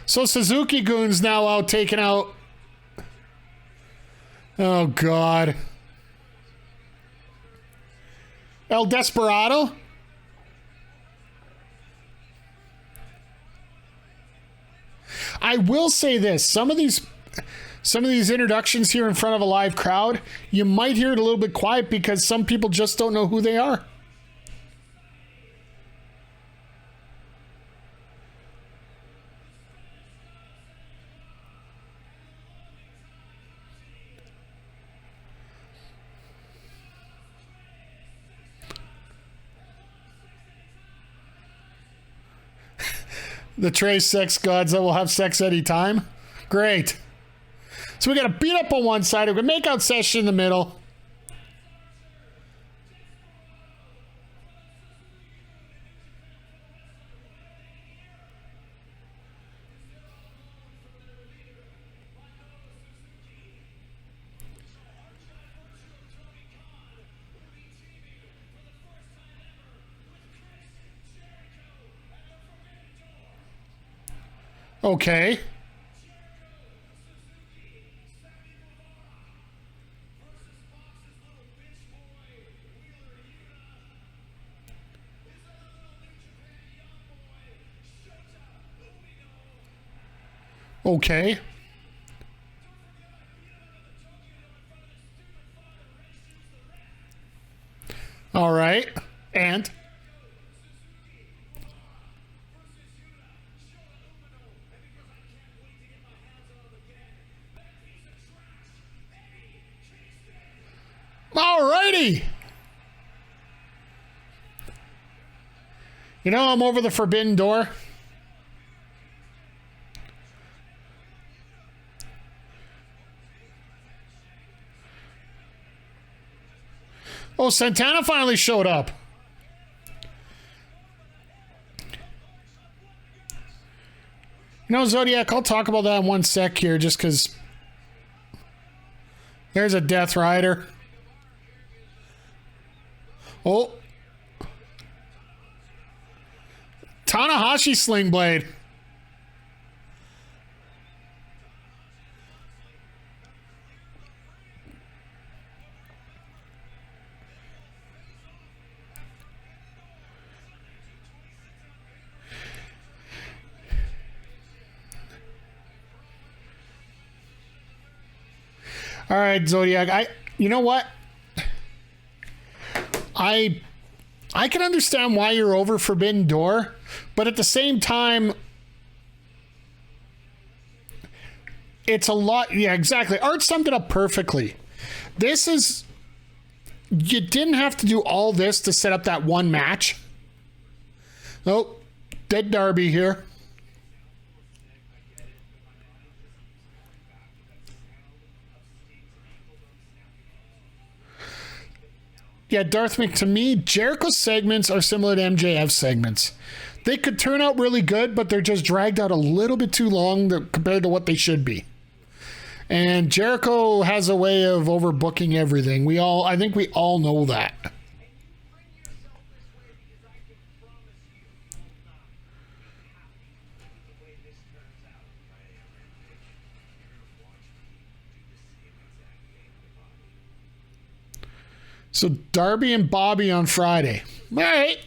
So Suzuki-gun's now out taking out... Oh, God. El Desperado? I will say this. Some of these introductions here in front of a live crowd, you might hear it a little bit quiet because some people just don't know who they are. The Trey sex gods that will have sex anytime. Great. So we got a beat up on one side. We got a make out session in the middle. Okay. Okay. All right. And? Alrighty. You know, I'm over the forbidden door. Oh, Santana finally showed up. You know, Zodiac, I'll talk about that in one sec here just because there's a Death Rider. Oh. Tanahashi Sling Blade. All right, Zodiac. You know what? I can understand why you're over Forbidden Door, but at the same time, it's a lot. Yeah, exactly. Art summed it up perfectly. You didn't have to do all this to set up that one match. Oh, dead Darby here. Yeah, Darth Mick, to me, Jericho's segments are similar to MJF's segments. They could turn out really good, but they're just dragged out a little bit too long compared to what they should be. And Jericho has a way of overbooking everything. I think we all know that. So Darby and Bobby on Friday. All right.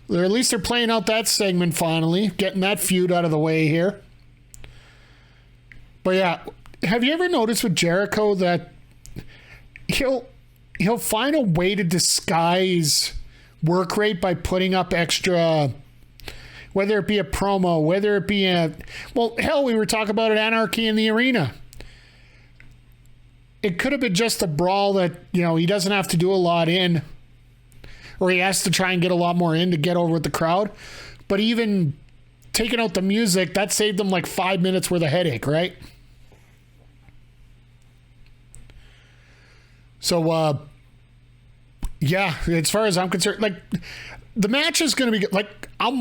Or at least they're playing out that segment finally, getting that feud out of the way here. But yeah, have you ever noticed with Jericho that he'll find a way to disguise work rate by putting up extra, whether it be a promo, whether it be hell, we were talking about it, Anarchy in the Arena. It could have been just a brawl that, he doesn't have to do a lot in, or he has to try and get a lot more in to get over with the crowd. But even taking out the music, that saved them like 5 minutes worth of headache, right? So, yeah, as far as I'm concerned, like, the match is going to be like, I'm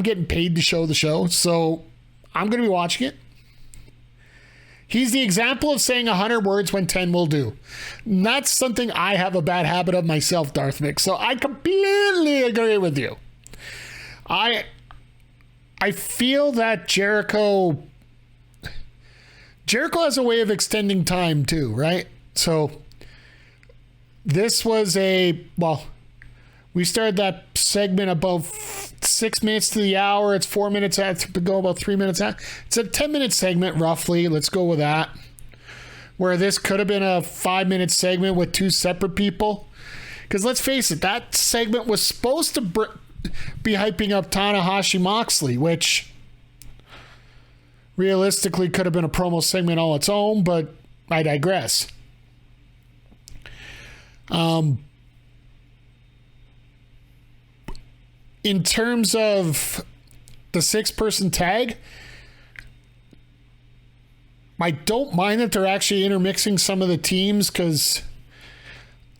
getting paid to show the show, so I'm going to be watching it. He's the example of saying 100 words when 10 will do. And that's something I have a bad habit of myself, Darth Mick. So I completely agree with you. I feel that Jericho has a way of extending time too, right? So this was we started that segment about 6 minutes to the hour. It's 4 minutes to go, about 3 minutes out. It's a 10-minute segment, roughly. Let's go with that. Where this could have been a 5-minute segment with two separate people. Because let's face it, that segment was supposed to be hyping up Tanahashi Moxley, which realistically could have been a promo segment all its own, but I digress. In terms of the 6-person tag, I don't mind that they're actually intermixing some of the teams, because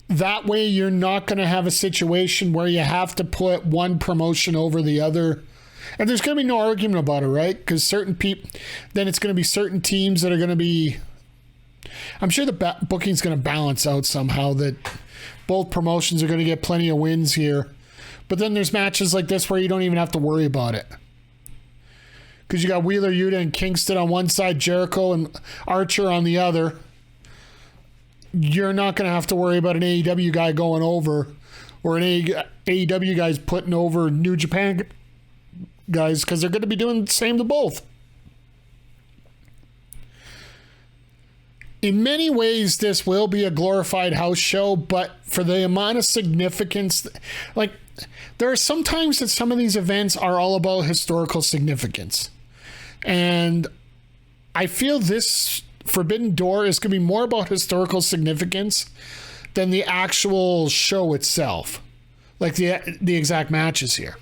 that way you're not going to have a situation where you have to put one promotion over the other. And there's going to be no argument about it, right? Because certain people, then it's going to be certain teams that are going to be, I'm sure the booking's going to balance out somehow, that both promotions are going to get plenty of wins here. But then there's matches like this where you don't even have to worry about it. Because you got Wheeler Yuta and Kingston on one side, Jericho and Archer on the other. You're not going to have to worry about an AEW guy going over, or an AEW guys putting over New Japan guys, because they're going to be doing the same to both. In many ways, this will be a glorified house show, but for the amount of significance, like, there are some times that some of these events are all about historical significance. And I feel this Forbidden Door is going to be more about historical significance than the actual show itself. Like the exact matches here.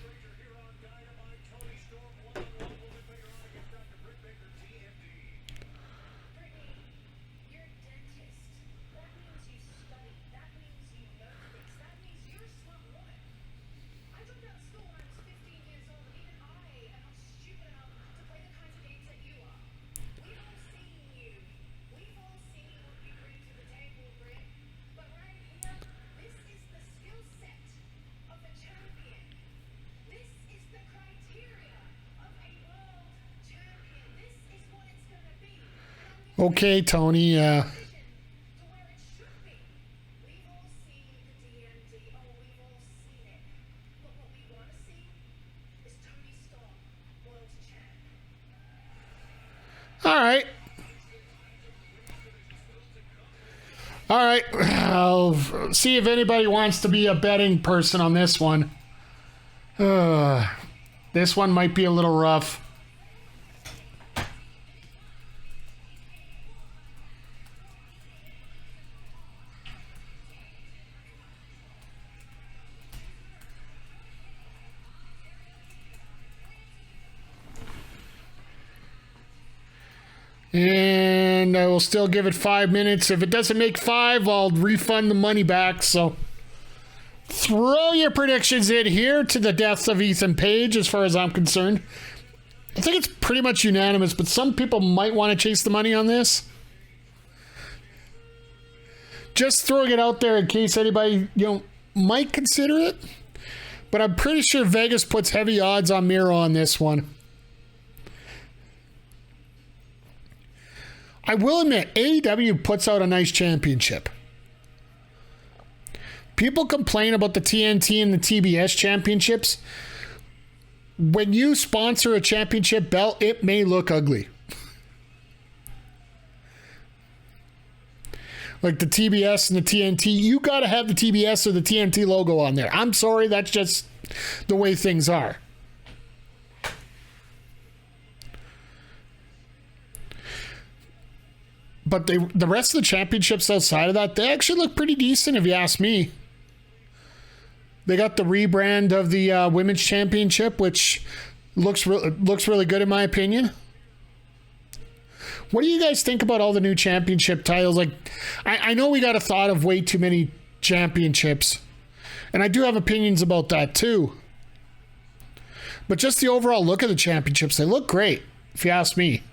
Okay, Tony. All right. All right. I'll see if anybody wants to be a betting person on this one. This one might be a little rough. And I will still give it 5 minutes. If it doesn't make 5, I'll refund the money back. So throw your predictions in here to the deaths of Ethan Page, as far as I'm concerned. I think it's pretty much unanimous, but some people might want to chase the money on this. Just throwing it out there in case anybody, might consider it. But I'm pretty sure Vegas puts heavy odds on Miro on this one. I will admit, AEW puts out a nice championship. People complain about the TNT and the TBS championships. When you sponsor a championship belt, it may look ugly. Like the TBS and the TNT, you got to have the TBS or the TNT logo on there. I'm sorry, that's just the way things are. But the rest of the championships outside of that, they actually look pretty decent if you ask me. They got the rebrand of the Women's Championship, which looks really good in my opinion. What do you guys think about all the new championship titles? Like, I know we got a thought of way too many championships, and I do have opinions about that too. But just the overall look of the championships, they look great, if you ask me.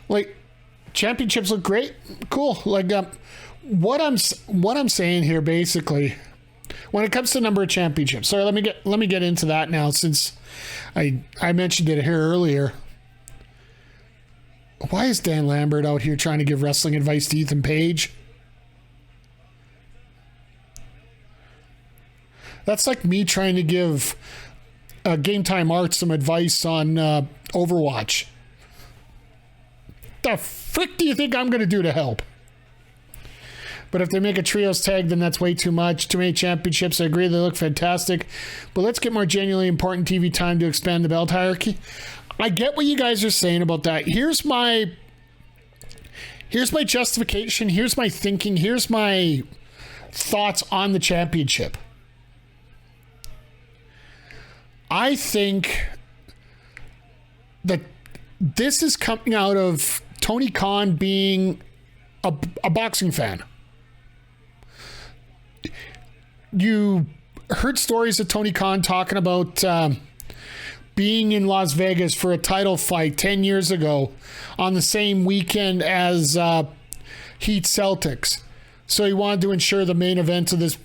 Like, championships look great, cool. Like, what I'm saying here, basically, when it comes to number of championships. Sorry, let me get into that now, since I mentioned it here earlier. Why is Dan Lambert out here trying to give wrestling advice to Ethan Page? That's like me trying to give Game Time Arts some advice on Overwatch. The frick do you think I'm going to do to help? But if they make a trios tag, then that's way too much. Too many championships. I agree, they look fantastic. But let's get more genuinely important TV time to expand the belt hierarchy. I get what you guys are saying about that. Here's my justification. Here's my thinking. Here's my thoughts on the championship. I think that this is coming out of Tony Khan being a boxing fan. You heard stories of Tony Khan talking about being in Las Vegas for a title fight 10 years ago on the same weekend as Heat Celtics. So he wanted to ensure the main event of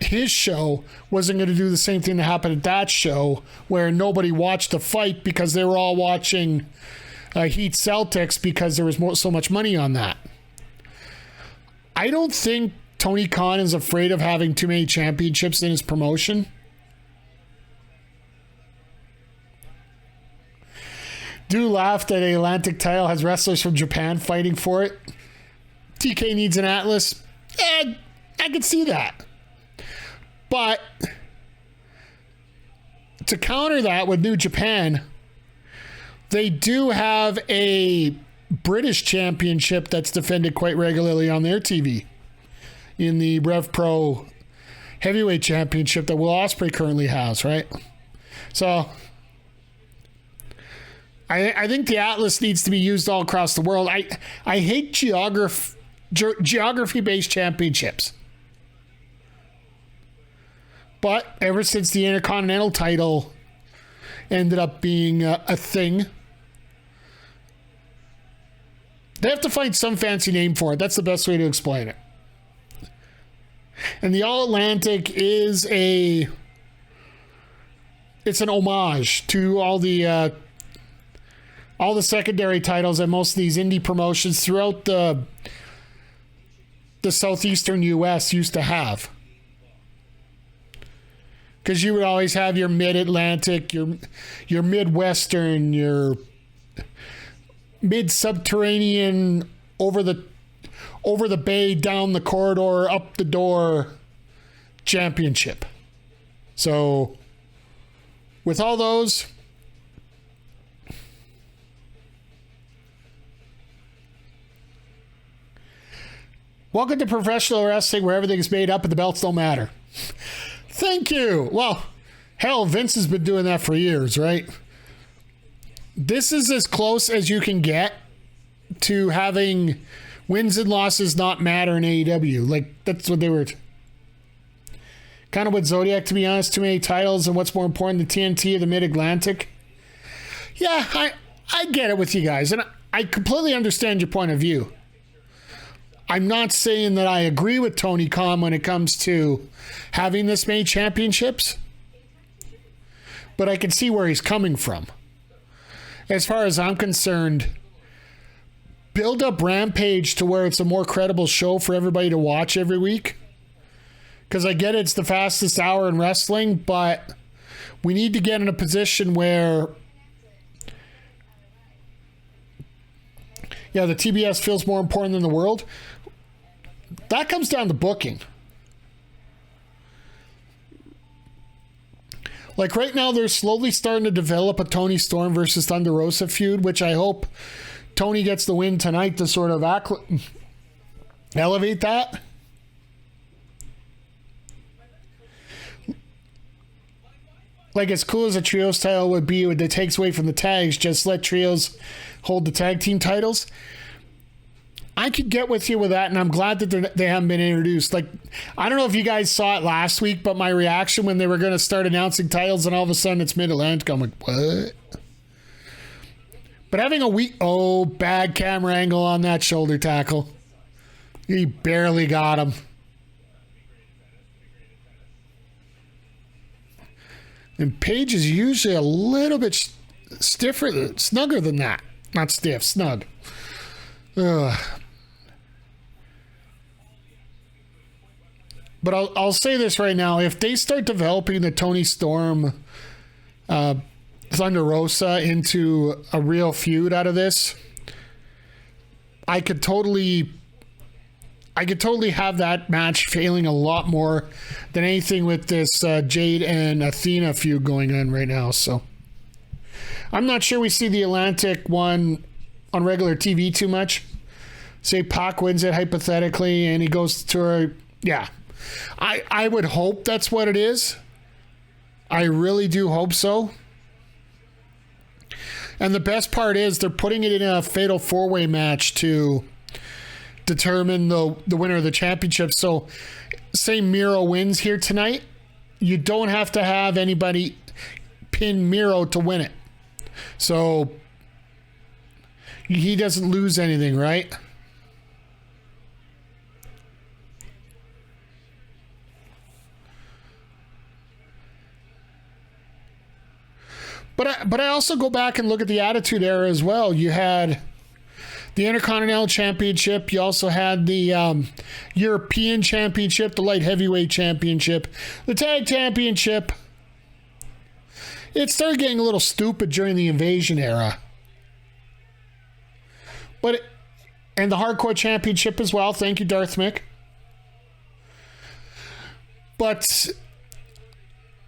his show wasn't going to do the same thing that happened at that show, where nobody watched the fight because they were all watching Heat Celtics because there was so much money on that. I don't think Tony Khan is afraid of having too many championships in his promotion. Do laugh that an Atlantic title has wrestlers from Japan fighting for it. TK needs an Atlas. I could see that. But to counter that with New Japan, they do have a British championship that's defended quite regularly on their TV in the Rev Pro Heavyweight Championship that Will Osprey currently has, right? So I think the Atlas needs to be used all across the world. I hate geography-based championships. But ever since the Intercontinental title ended up being a thing, they have to find some fancy name for it. That's the best way to explain it. And the All-Atlantic is it's an homage to all the secondary titles that most of these indie promotions throughout the southeastern U.S. used to have. Because you would always have your mid-Atlantic, your Midwestern, your mid-subterranean, over the bay, down the corridor, up the door championship. So with all those, welcome to professional wrestling, where everything is made up and the belts don't matter. Thank you. Well, hell, Vince has been doing that for years, right? This is as close as you can get to having wins and losses not matter in AEW. Like, that's what they were. Kind of with Zodiac, to be honest. Too many titles, and what's more important, the TNT or the Mid-Atlantic? Yeah, I get it with you guys, and I completely understand your point of view. I'm not saying that I agree with Tony Khan when it comes to having this many championships, but I can see where he's coming from. As far as I'm concerned, build up Rampage to where it's a more credible show for everybody to watch every week. Because I get it's the fastest hour in wrestling, but we need to get in a position where, yeah, the TBS feels more important than the world. That comes down to booking. Like right now, they're slowly starting to develop a Tony Storm versus Thunder Rosa feud, which I hope Tony gets the win tonight to sort of elevate that. Like, as cool as a trios title would be, that takes away from the tags, just let trios hold the tag team titles. I could get with you with that, and I'm glad that they haven't been introduced. Like, I don't know if you guys saw it last week, but my reaction when they were going to start announcing titles, and all of a sudden it's Mid-Atlantic, I'm like, what? But having a week, bad camera angle on that shoulder tackle. He barely got him. And Paige is usually a little bit stiffer, snugger than that. Not stiff, snug. Ugh. But I'll say this right now. If they start developing the Tony Storm, Thunder Rosa into a real feud out of this, I could totally have that match failing a lot more than anything with this Jade and Athena feud going on right now. So I'm not sure we see the Atlantic one on regular TV too much. Say Pac wins it hypothetically and he goes to her. Yeah. I would hope that's what it is. I really do hope so. And the best part is they're putting it in a fatal four-way match to determine the winner of the championship. So say Miro wins here tonight, you don't have to have anybody pin Miro to win it. So he doesn't lose anything, right? But I also go back and look at the Attitude Era as well. You had the Intercontinental Championship. You also had the European Championship, the Light Heavyweight Championship, the Tag Championship. It started getting a little stupid during the Invasion Era. And the Hardcore Championship as well. Thank you, Darth Mick. But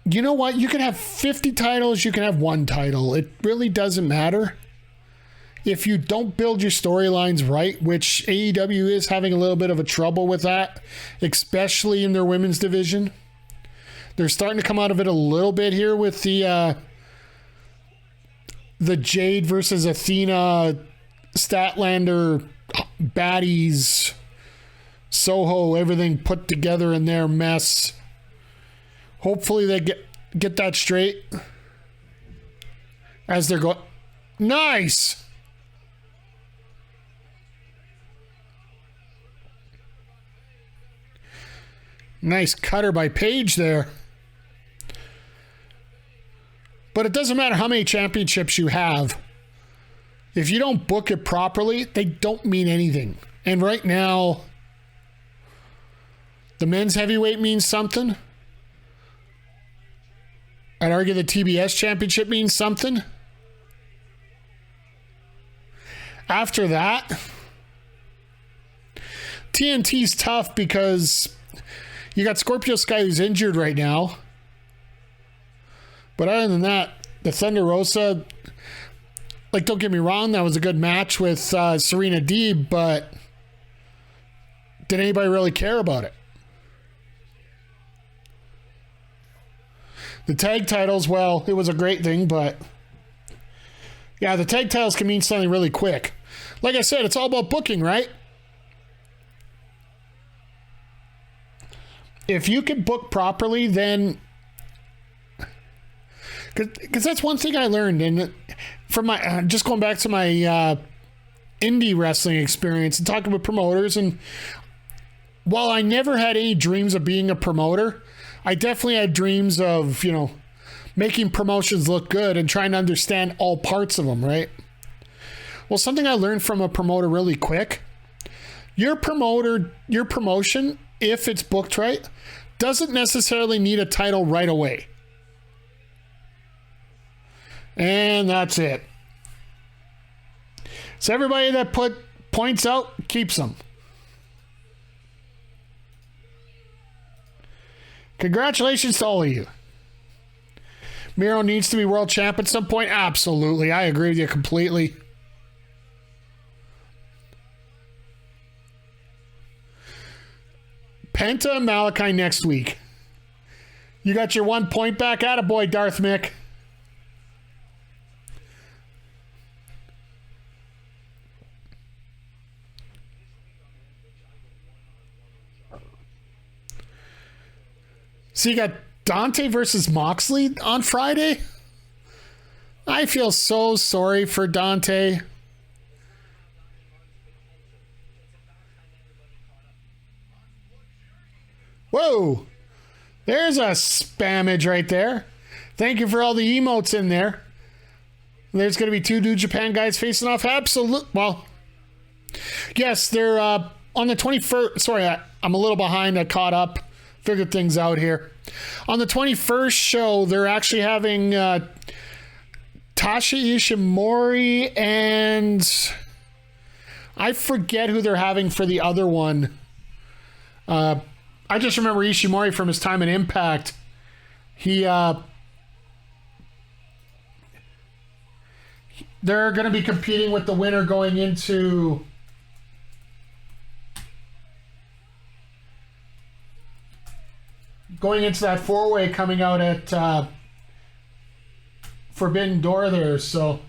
you know what? You can have 50 titles. You can have one title. It really doesn't matter. If you don't build your storylines right, which AEW is having a little bit of a trouble with that, especially in their women's division. They're starting to come out of it a little bit here with the Jade versus Athena, Statlander, baddies, Soho, everything put together in their mess. Hopefully they get that straight as they're going. Nice! Nice cutter by Paige there. But it doesn't matter how many championships you have. If you don't book it properly, they don't mean anything. And right now, the men's heavyweight means something. I'd argue the TBS championship means something. After that, TNT's tough because you got Scorpio Sky who's injured right now. But other than that, the Thunder Rosa, like, don't get me wrong, that was a good match with Serena Deeb, but did anybody really care about it? The tag titles, well, it was a great thing, but yeah, the tag titles can mean something really quick. Like I said, it's all about booking, right? If you can book properly, then because that's one thing I learned, and from my just going back to my indie wrestling experience and talking with promoters. And while I never had any dreams of being a promoter, I definitely had dreams of, making promotions look good and trying to understand all parts of them, right? Well, something I learned from a promoter really quick, your promotion, if it's booked right, doesn't necessarily need a title right away. And that's it. So everybody that put points out keeps them. Congratulations to all of you. Miro needs to be world champ at some point. Absolutely. I agree with you completely. Penta and Malachi next week. You got your 1 point back. Attaboy, Darth Mick. So you got Dante versus Moxley on Friday? I feel so sorry for Dante. Whoa! There's a spammage right there. Thank you for all the emotes in there. There's going to be 2 New Japan guys facing off. Absolute. Well, yes, they're on the 21st. Sorry, I'm a little behind. I caught up. Figured things out here. On the 21st show, they're actually having Tasha Ishimori and I forget who they're having for the other one. I just remember Ishimori from his time in Impact. They're going to be competing with the winner going into that 4-way coming out at Forbidden Door there. So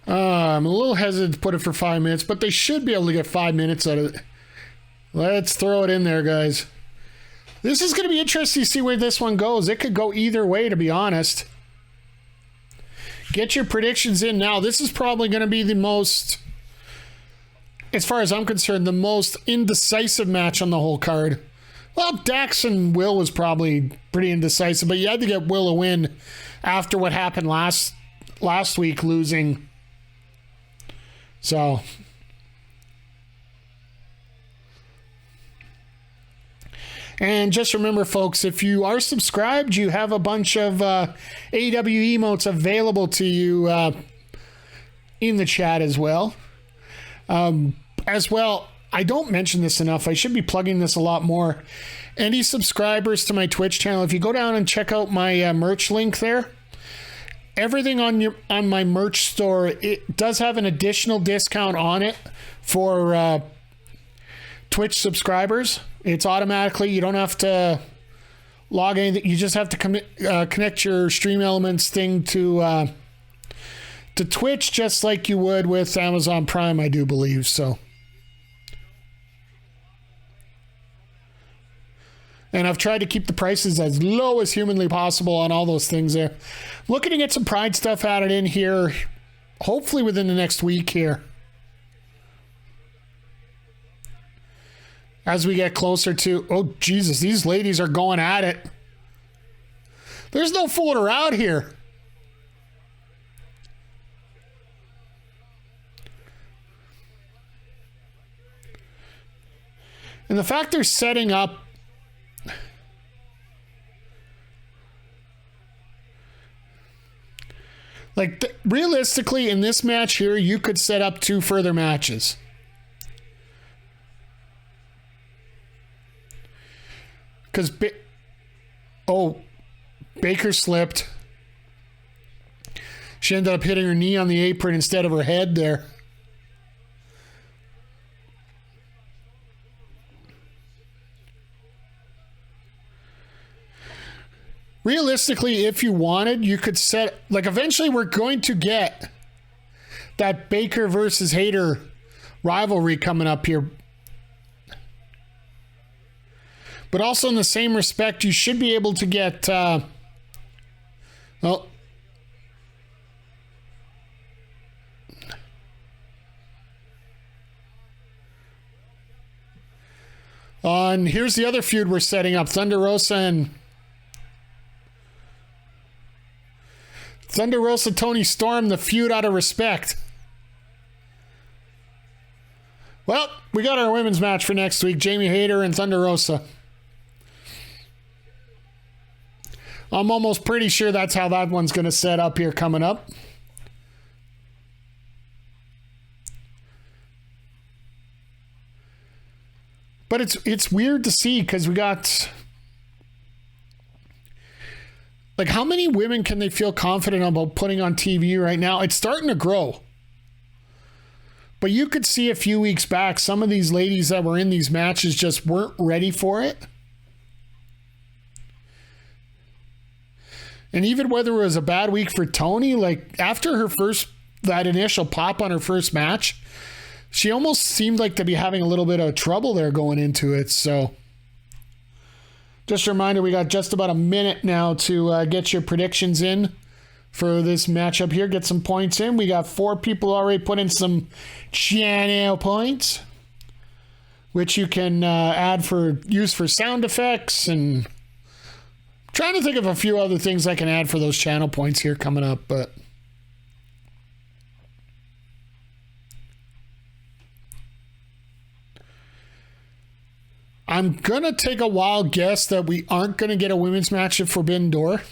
I'm a little hesitant to put it for 5 minutes, but they should be able to get 5 minutes out of it. Let's throw it in there, guys. This is going to be interesting to see where this one goes. It could go either way, to be honest. Get your predictions in now. This is probably going to be the most, as far as I'm concerned, the most indecisive match on the whole card. Well, Dax and Will was probably pretty indecisive, but you had to get Will a win after what happened last week, losing. So, and just remember, folks, if you are subscribed, you have a bunch of AEW emotes available to you in the chat as well. I don't mention this enough. I should be plugging this a lot more. Any subscribers to my Twitch channel, if you go down and check out my merch link there, everything on my merch store, it does have an additional discount on it for Twitch subscribers. It's automatically, you don't have to log anything. You just have to connect your Stream Elements thing to Twitch, just like you would with Amazon Prime, I do believe. So, and I've tried to keep the prices as low as humanly possible on all those things there. Looking to get some Pride stuff added in here, hopefully within the next week here. As we get closer to, oh Jesus, these ladies are going at it. There's no fooling around here. And the fact they're setting up realistically in this match here, you could set up 2 further matches. Because Baker slipped. She ended up hitting her knee on the apron instead of her head there. Realistically, if you wanted, you could set, eventually we're going to get that Baker versus Hayter rivalry coming up here. But also in the same respect, you should be able to get Well, and here's the other feud we're setting up. Thunder Rosa, Tony Storm, the feud out of respect. Well, we got our women's match for next week. Jamie Hayter and Thunder Rosa. I'm almost pretty sure that's how that one's going to set up here coming up. But it's weird to see because we got... Like, how many women can they feel confident about putting on TV right now? It's starting to grow. But you could see a few weeks back, some of these ladies that were in these matches just weren't ready for it. And even whether it was a bad week for Tony, like after that initial pop on her first match, she almost seemed like to be having a little bit of trouble there going into it. So just a reminder, we got just about a minute now to get your predictions in for this matchup here. Get some points in. We got 4 people already put in some channel points, which you can use for sound effects, and trying to think of a few other things I can add for those channel points here coming up, but I'm going to take a wild guess that we aren't going to get a women's match at Forbidden Door.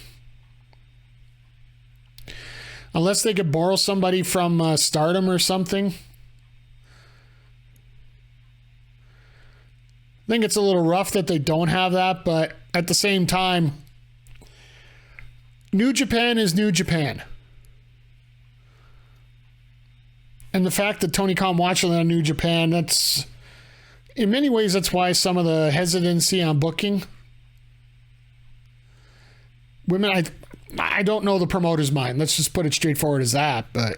Unless they could borrow somebody from Stardom or something. I think it's a little rough that they don't have that, but at the same time, New Japan is New Japan. And the fact that Tony Khan watched on New Japan, that's... In many ways, that's why some of the hesitancy on booking. Women, I don't know the promoter's mind. Let's just put it straightforward as that. But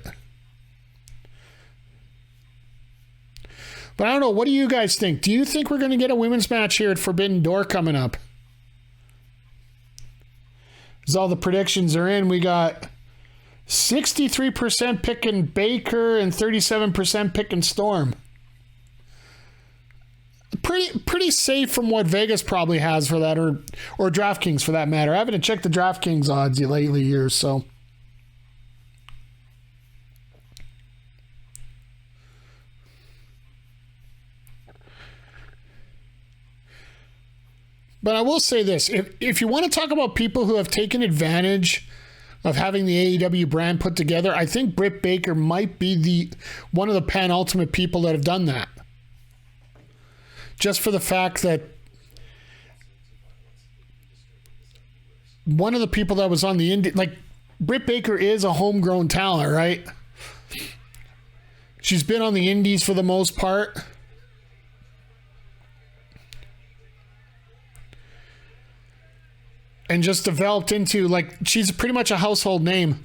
I don't know. What do you guys think? Do you think we're going to get a women's match here at Forbidden Door coming up? As all the predictions are in, we got 63% picking Baker and 37% picking Storm. Pretty safe from what Vegas probably has for that, or DraftKings for that matter. I haven't checked the DraftKings odds lately here, so. But I will say this. If you want to talk about people who have taken advantage of having the AEW brand put together, I think Britt Baker might be one of the penultimate people that have done that. Just for the fact that one of the people that was on the indie, like Britt Baker is a homegrown talent, right? She's been on the indies for the most part. And just developed into, like, she's pretty much a household name.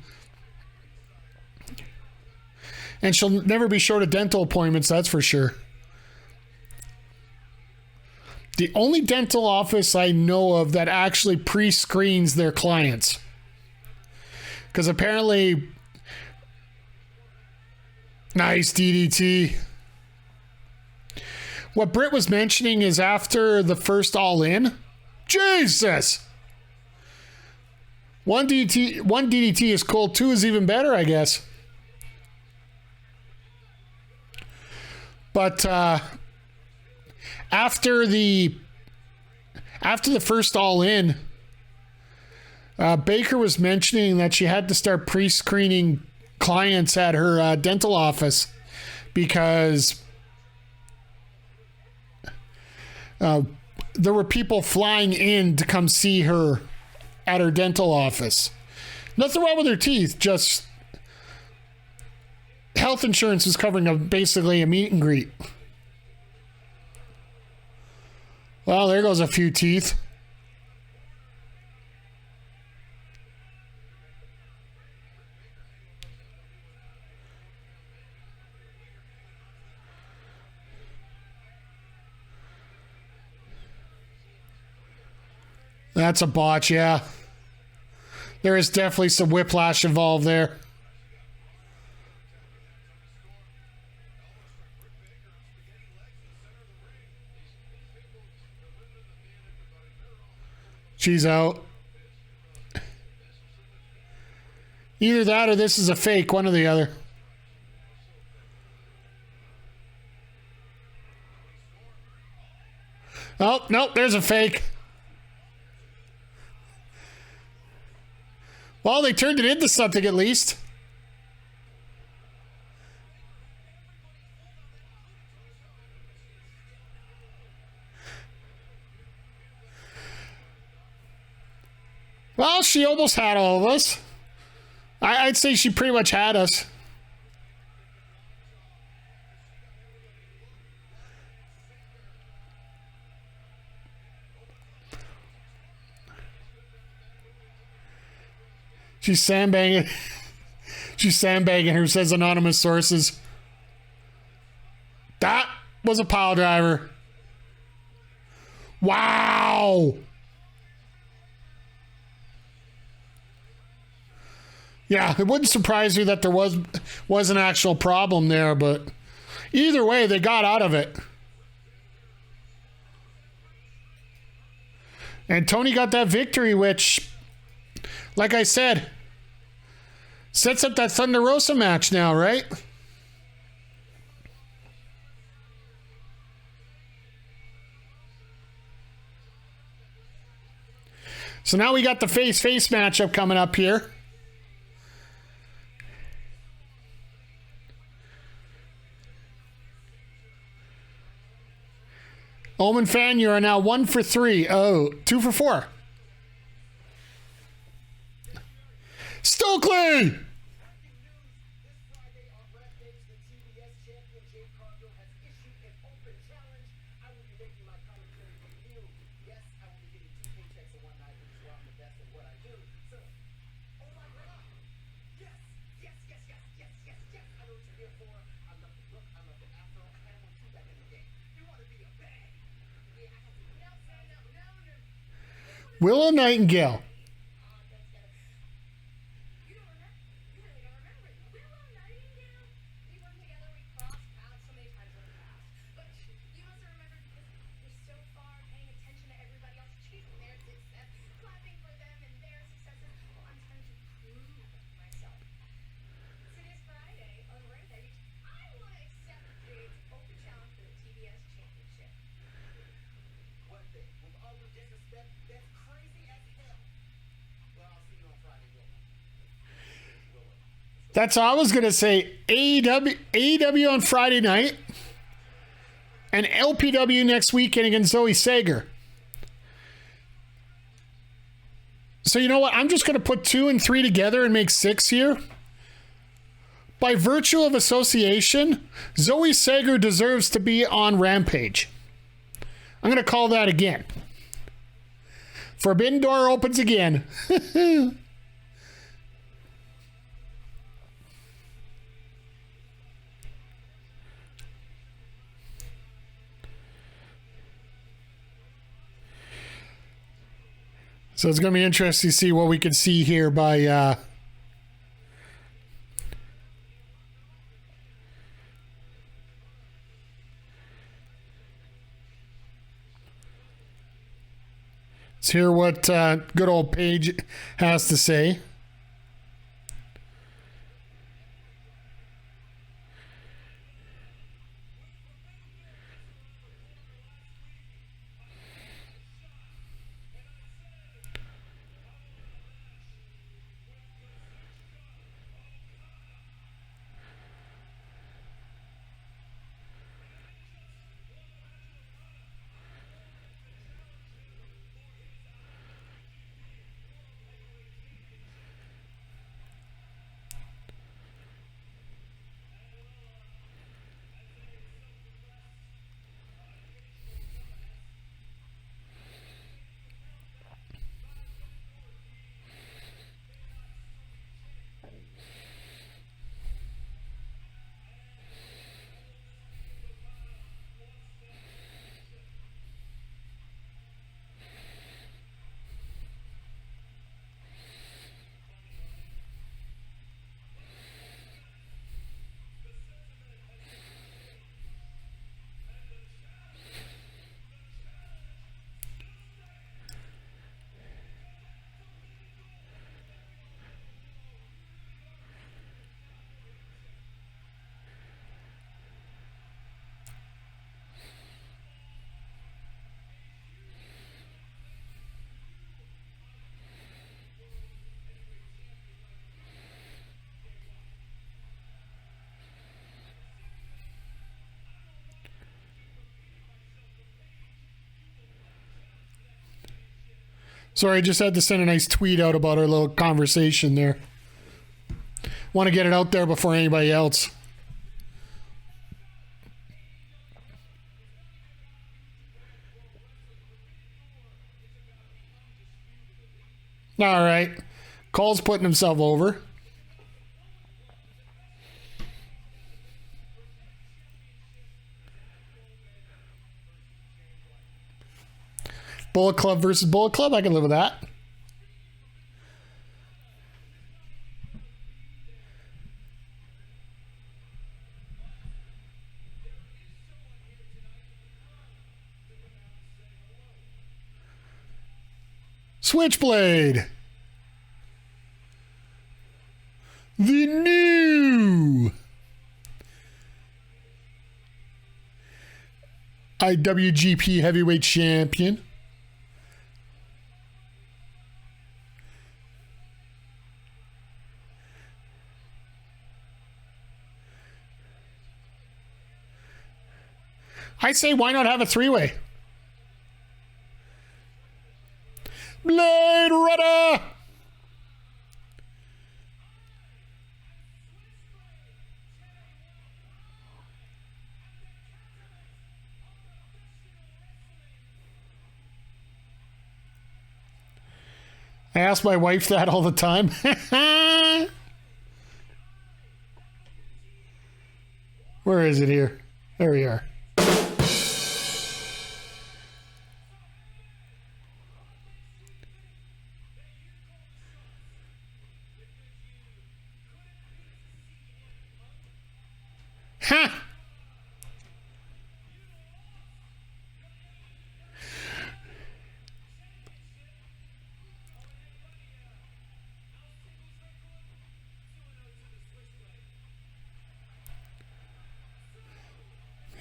And she'll never be short of dental appointments, that's for sure. The only dental office I know of that actually pre-screens their clients. Because apparently... Nice DDT. What Britt was mentioning is after the first All In... Jesus! One DDT is cool. 2 is even better, I guess. But... After the first All In, Baker was mentioning that she had to start pre-screening clients at her dental office because there were people flying in to come see her at her dental office. Nothing wrong with her teeth, just health insurance was covering basically a meet and greet. Well, there goes a few teeth. That's a botch, yeah. There is definitely some whiplash involved there. She's out. Either that or this is a fake, one or the other. Oh, no, there's a fake. Well, they turned it into something at least. Well, she almost had all of us. I'd say she pretty much had us. She's sandbagging. She's sandbagging her, says anonymous sources. That was a pile driver. Wow. Yeah, it wouldn't surprise you that there was an actual problem there, but either way, they got out of it. And Tony got that victory, which, like I said, sets up that Thunder Rosa match now, right? So now we got the face-face matchup coming up here. Omen fan, you are now 1 for 3. Oh, 2 for 4. Stokely! Willow Nightingale. That's all I was going to say. AEW on Friday night and LPW next weekend against Zoe Sager. So you know what? I'm just going to put 2 and 3 together and make 6 here. By virtue of association, Zoe Sager deserves to be on Rampage. I'm going to call that again. Forbidden Door opens again. So it's going to be interesting to see what we can see here by let's hear what good old Paige has to say. Sorry, I just had to send a nice tweet out about our little conversation there. Want to get it out there before anybody else. All right. Cole's putting himself over. Bullet Club versus Bullet Club. I can live with that. Switchblade. The new IWGP Heavyweight Champion. I say, why not have a three-way? Blade Runner! I ask my wife that all the time. Where is it here? There we are. Ha!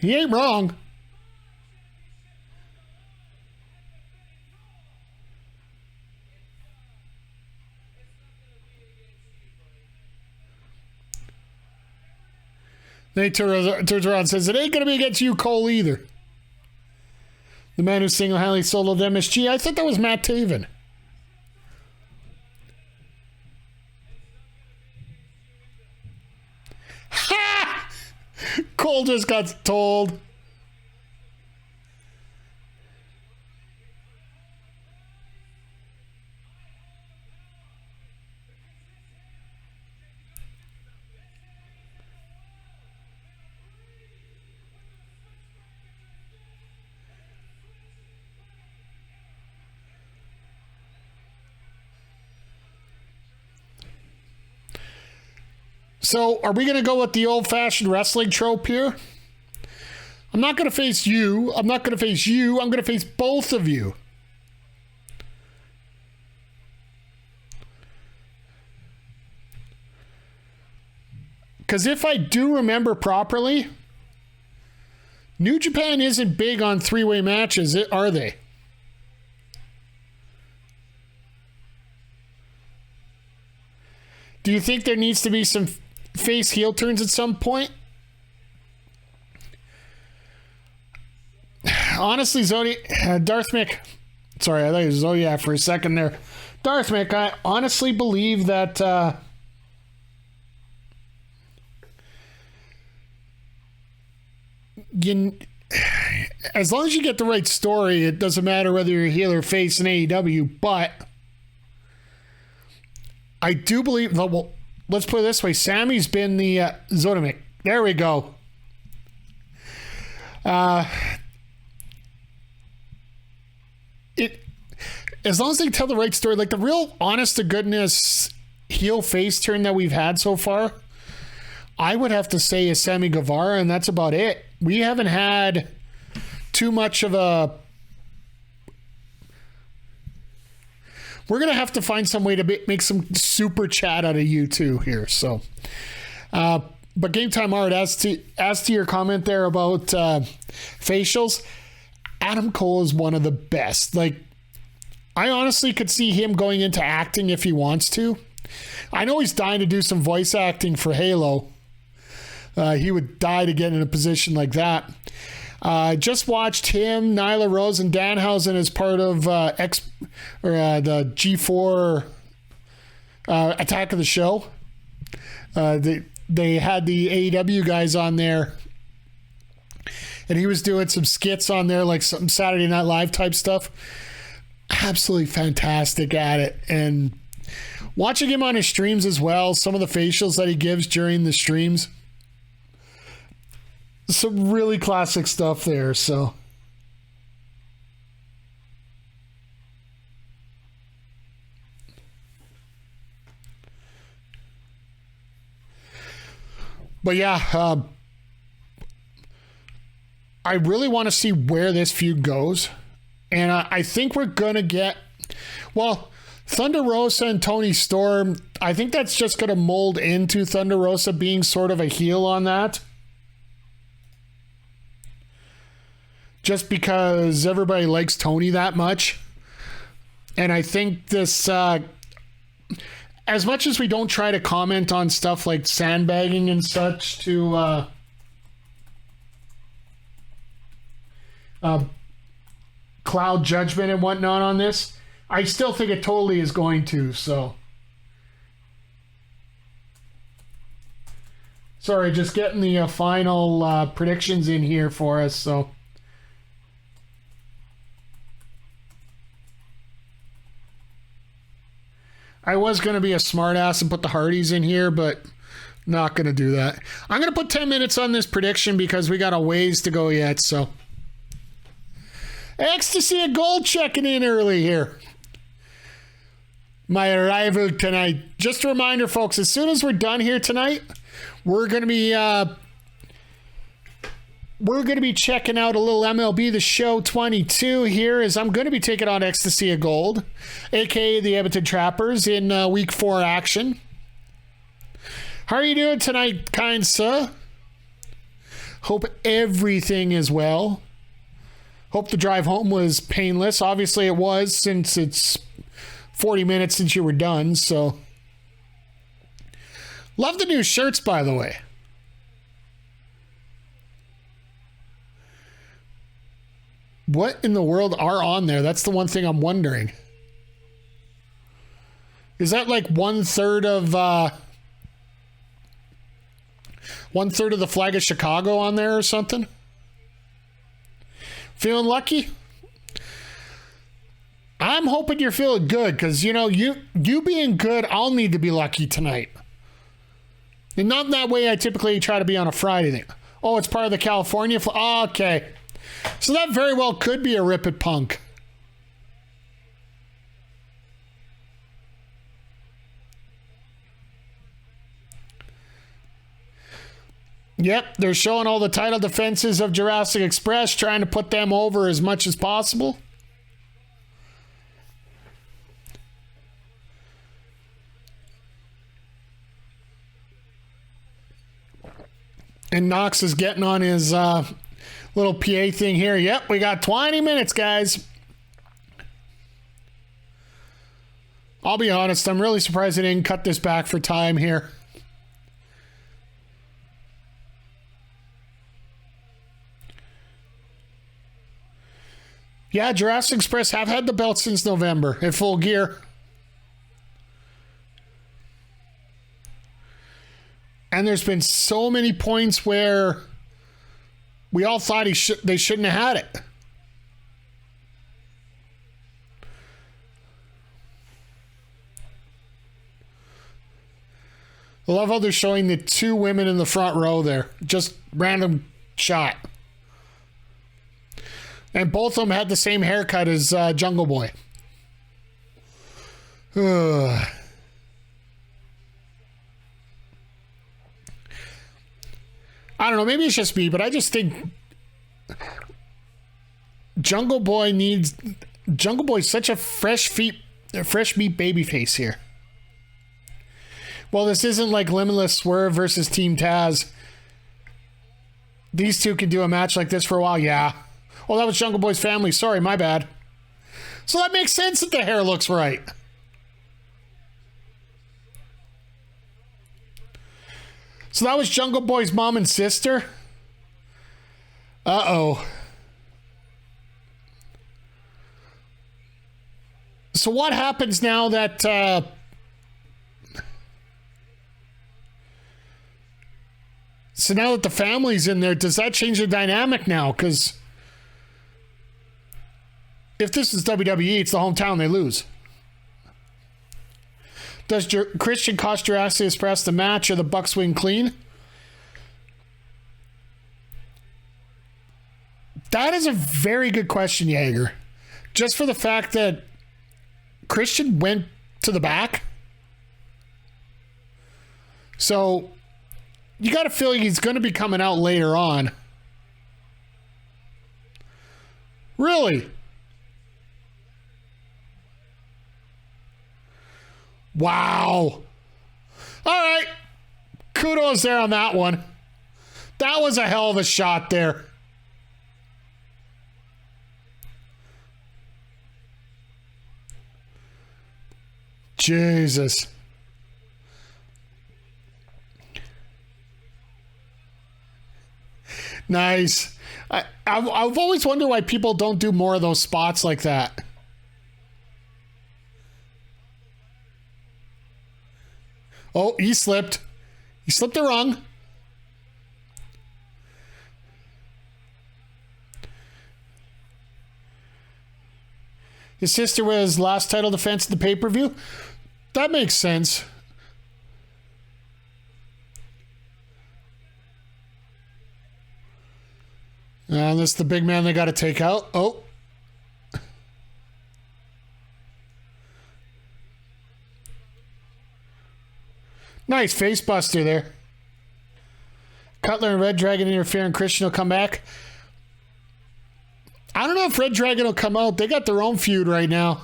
He ain't wrong. Then he turns around and says, it ain't going to be against you, Cole, either. The man who single-handedly soloed MSG. I thought that was Matt Taven. Ha! Cole just got told. So, are we going to go with the old-fashioned wrestling trope here? I'm not going to face you. I'm not going to face you. I'm going to face both of you. Because if I do remember properly, New Japan isn't big on three-way matches, are they? Do you think there needs to be some face heel turns at some point? Honestly, Darth Mick. Sorry, I thought it was Zodiac for a second there. Darth Mick, I honestly believe that as long as you get the right story, it doesn't matter whether you're heel or face in AEW, but I do believe, well, let's put it this way. Sammy's been the Zodiac. There we go. As long as they tell the right story, like the real honest to goodness heel face turn that we've had so far, I would have to say is Sammy Guevara, and that's about it. We haven't had too much of a... We're going to have to find some way to make some super chat out of you two here. So, but Game Time Art, as to your comment there about facials, Adam Cole is one of the best. Like, I honestly could see him going into acting if he wants to. I know he's dying to do some voice acting for Halo. He would die to get in a position like that. Just watched him, Nyla Rose, and Danhausen as part of the G4 Attack of the Show. They had the AEW guys on there, and he was doing some skits on there, like some Saturday Night Live type stuff. Absolutely fantastic at it. And watching him on his streams as well, some of the facials that he gives during the streams, some really classic stuff there. So but yeah, I really want to see where this feud goes. And I think we're going to get, well, Thunder Rosa and Toni Storm, I think that's just going to mold into Thunder Rosa being sort of a heel on that. Just because everybody likes Toni that much. And I think this, as much as we don't try to comment on stuff like sandbagging and such to cloud judgment and whatnot on this, I still think it totally is going to. So sorry, just getting the final predictions in here for us. So I was going to be a smartass and put the Hardys in here, but not going to do that. I'm going to put 10 minutes on this prediction because we got a ways to go yet. So Ecstasy of Gold checking in early here. My arrival tonight. Just a reminder, folks, as soon as we're done here tonight, we're going to be checking out a little MLB The Show 22 here, as I'm going to be taking on Ecstasy of Gold, aka the Edmonton Trappers, in week 4 action. How are you doing tonight, kind sir? Hope everything is well. Hope the drive home was painless. Obviously it was, since it's 40 minutes since you were done. So love the new shirts, by the way. What in the world are on there? That's the one thing I'm wondering. Is that like 1/3 of the flag of Chicago on there or something? Feeling lucky? I'm hoping you're feeling good, because, you know, you being good, I'll need to be lucky tonight. And not that way I typically try to be on a Friday thing. Oh, it's part of the California okay. So that very well could be a Rip It Punk. Yep, they're showing all the title defenses of Jurassic Express, trying to put them over as much as possible. And Knox is getting on his little PA thing here. Yep, we got 20 minutes, guys. I'll be honest, I'm really surprised they didn't cut this back for time here. Yeah, Jurassic Express have had the belt since November at Full Gear. And there's been so many points where we all thought they shouldn't have had it. I love how they're showing the 2 women in the front row there. Just random shot. And both of them had the same haircut as Jungle Boy. I don't know, maybe it's just me, but I just think Jungle Boy's such a fresh meat baby face here. Well, this isn't like Limitless Swerve versus Team Taz. These two can do a match like this for a while, yeah. Oh, that was Jungle Boy's family. Sorry, my bad. So that makes sense that the hair looks right. So that was Jungle Boy's mom and sister. Uh-oh. So what happens now that... So now that the family's in there, does that change the dynamic now? Because if this is WWE, it's the hometown, they lose. Does Christian cost Jurassic Express the match or the Bucks win clean? That is a very good question, Jaeger. Just for the fact that Christian went to the back. So you got to feel he's going to be coming out later on. Really? Wow. All right. Kudos there on that one. That was a hell of a shot there. Jesus. Nice. I've always wondered why people don't do more of those spots like that. Oh, he slipped. He slipped the rung. His sister was last title defense at the pay-per-view. That makes sense. And this is the big man they got to take out. Oh. Nice face buster there. Cutler and Red Dragon interfere and Christian will come back. I don't know if Red Dragon will come out. They got their own feud right now.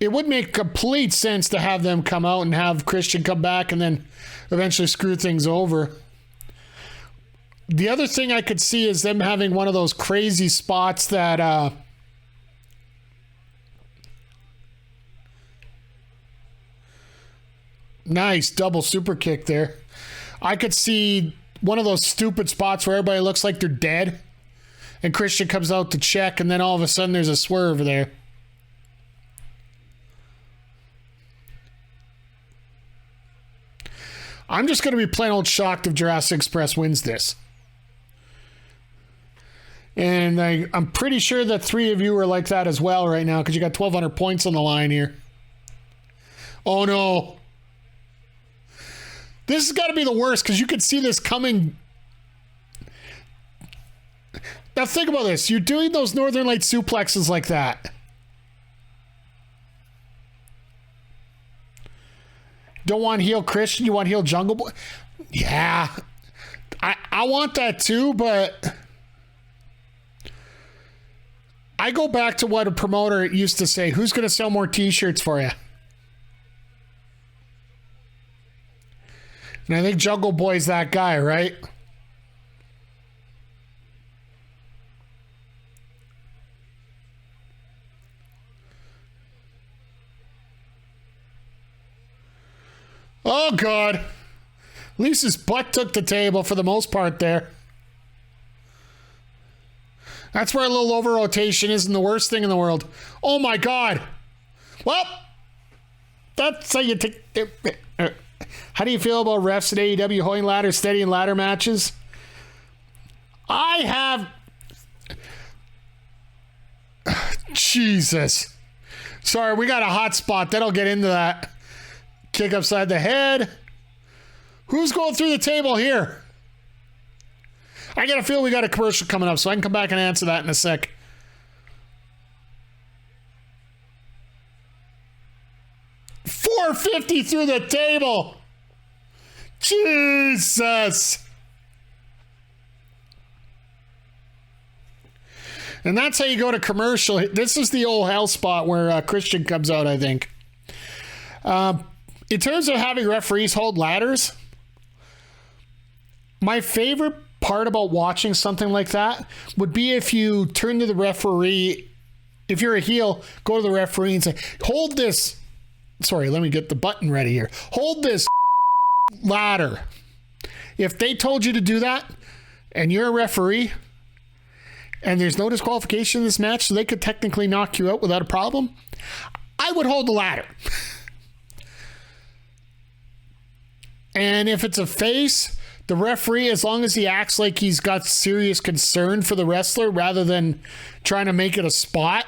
It would make complete sense to have them come out and have Christian come back and then eventually screw things over. The other thing I could see is them having one of those crazy spots that nice double super kick there. I could see one of those stupid spots where everybody looks like they're dead and Christian comes out to check and then all of a sudden there's a swerve there. I'm just going to be plain old shocked if Jurassic Express wins this. And I'm pretty sure that 3 of you are like that as well right now because you got 1,200 points on the line here. Oh, no. This has got to be the worst because you could see this coming. Now, think about this. You're doing those Northern Light suplexes like that. Don't want heel Christian, you want heel Jungle Boy? Yeah. I want that too, but I go back to what a promoter used to say. Who's going to sell more t-shirts for you? And I think Jungle Boy's that guy, right? Oh, God. At least his butt took the table for the most part there. That's where a little over-rotation isn't the worst thing in the world. Oh, my God. Well, that's how you take... How do you feel about refs at AEW holding ladder, steady in ladder matches? I have... Jesus. Sorry, we got a hot spot. Then I'll get into that. Kick upside the head. Who's going through the table here? I got a feel we got a commercial coming up, so I can come back and answer that in a sec. $450 through the table. Jesus. And that's how you go to commercial. This is the old hell spot where Christian comes out, I think. In terms of having referees hold ladders, my favorite part about watching something like that would be if you turn to the referee, if you're a heel, go to the referee and say, hold this sorry, let me get the button ready here. Hold this ladder. If they told you to do that and you're a referee and there's no disqualification in this match, so they could technically knock you out without a problem, I would hold the ladder. And if it's a face, the referee, as long as he acts like he's got serious concern for the wrestler rather than trying to make it a spot,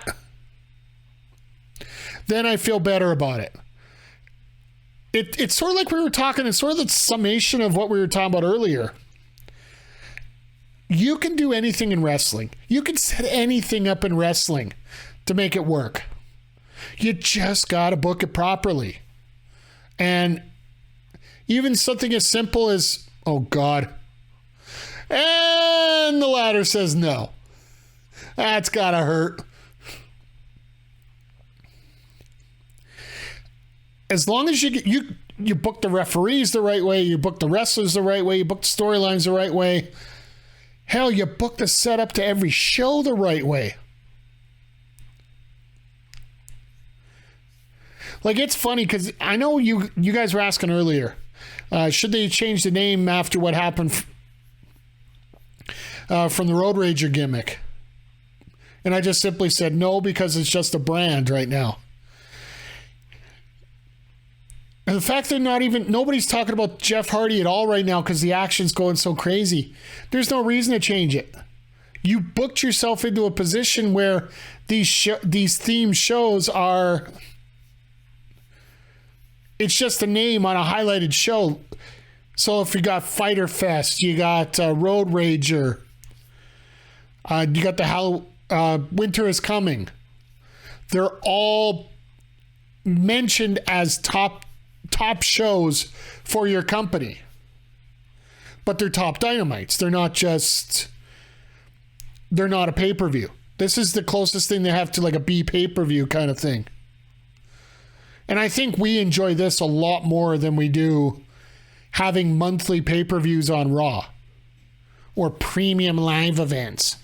then I feel better about it. It's sort of like we were talking, it's sort of the summation of what we were talking about earlier. You can do anything in wrestling. You can set anything up in wrestling to make it work. You just got to book it properly. And even something as simple as, oh God, and the ladder says no. That's got to hurt. As long as you book the referees the right way, you book the wrestlers the right way, you book the storylines the right way. Hell, you book the setup to every show the right way. Like, it's funny because I know you guys were asking earlier, should they change the name after what happened from the Road Rager gimmick? And I just simply said no, because it's just a brand right now. And the fact that nobody's talking about Jeff Hardy at all right now because the action's going so crazy. There's no reason to change it. You booked yourself into a position where these theme shows are, it's just a name on a highlighted show. So if you got Fyter Fest, you got Road Rager, you got the Winter is Coming. They're all mentioned as top shows for your company, but they're top Dynamites. They're not a pay-per-view. This is the closest thing they have to like a B pay-per-view kind of thing. And I think we enjoy this a lot more than we do having monthly pay-per-views on Raw or premium live events.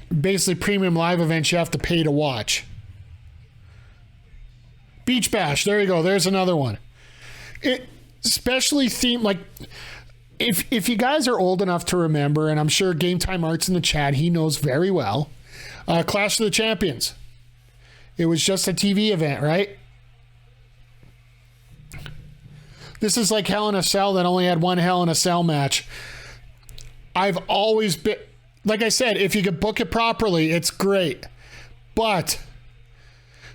Basically, premium live events you have to pay to watch. Beach Bash, there you go. There's another one. Especially themed, like, if you guys are old enough to remember, and I'm sure Game Time Art's in the chat, he knows very well, Clash of the Champions. It was just a TV event, right? This is like Hell in a Cell that only had one Hell in a Cell match. I've always been, like I said, if you could book it properly, it's great. But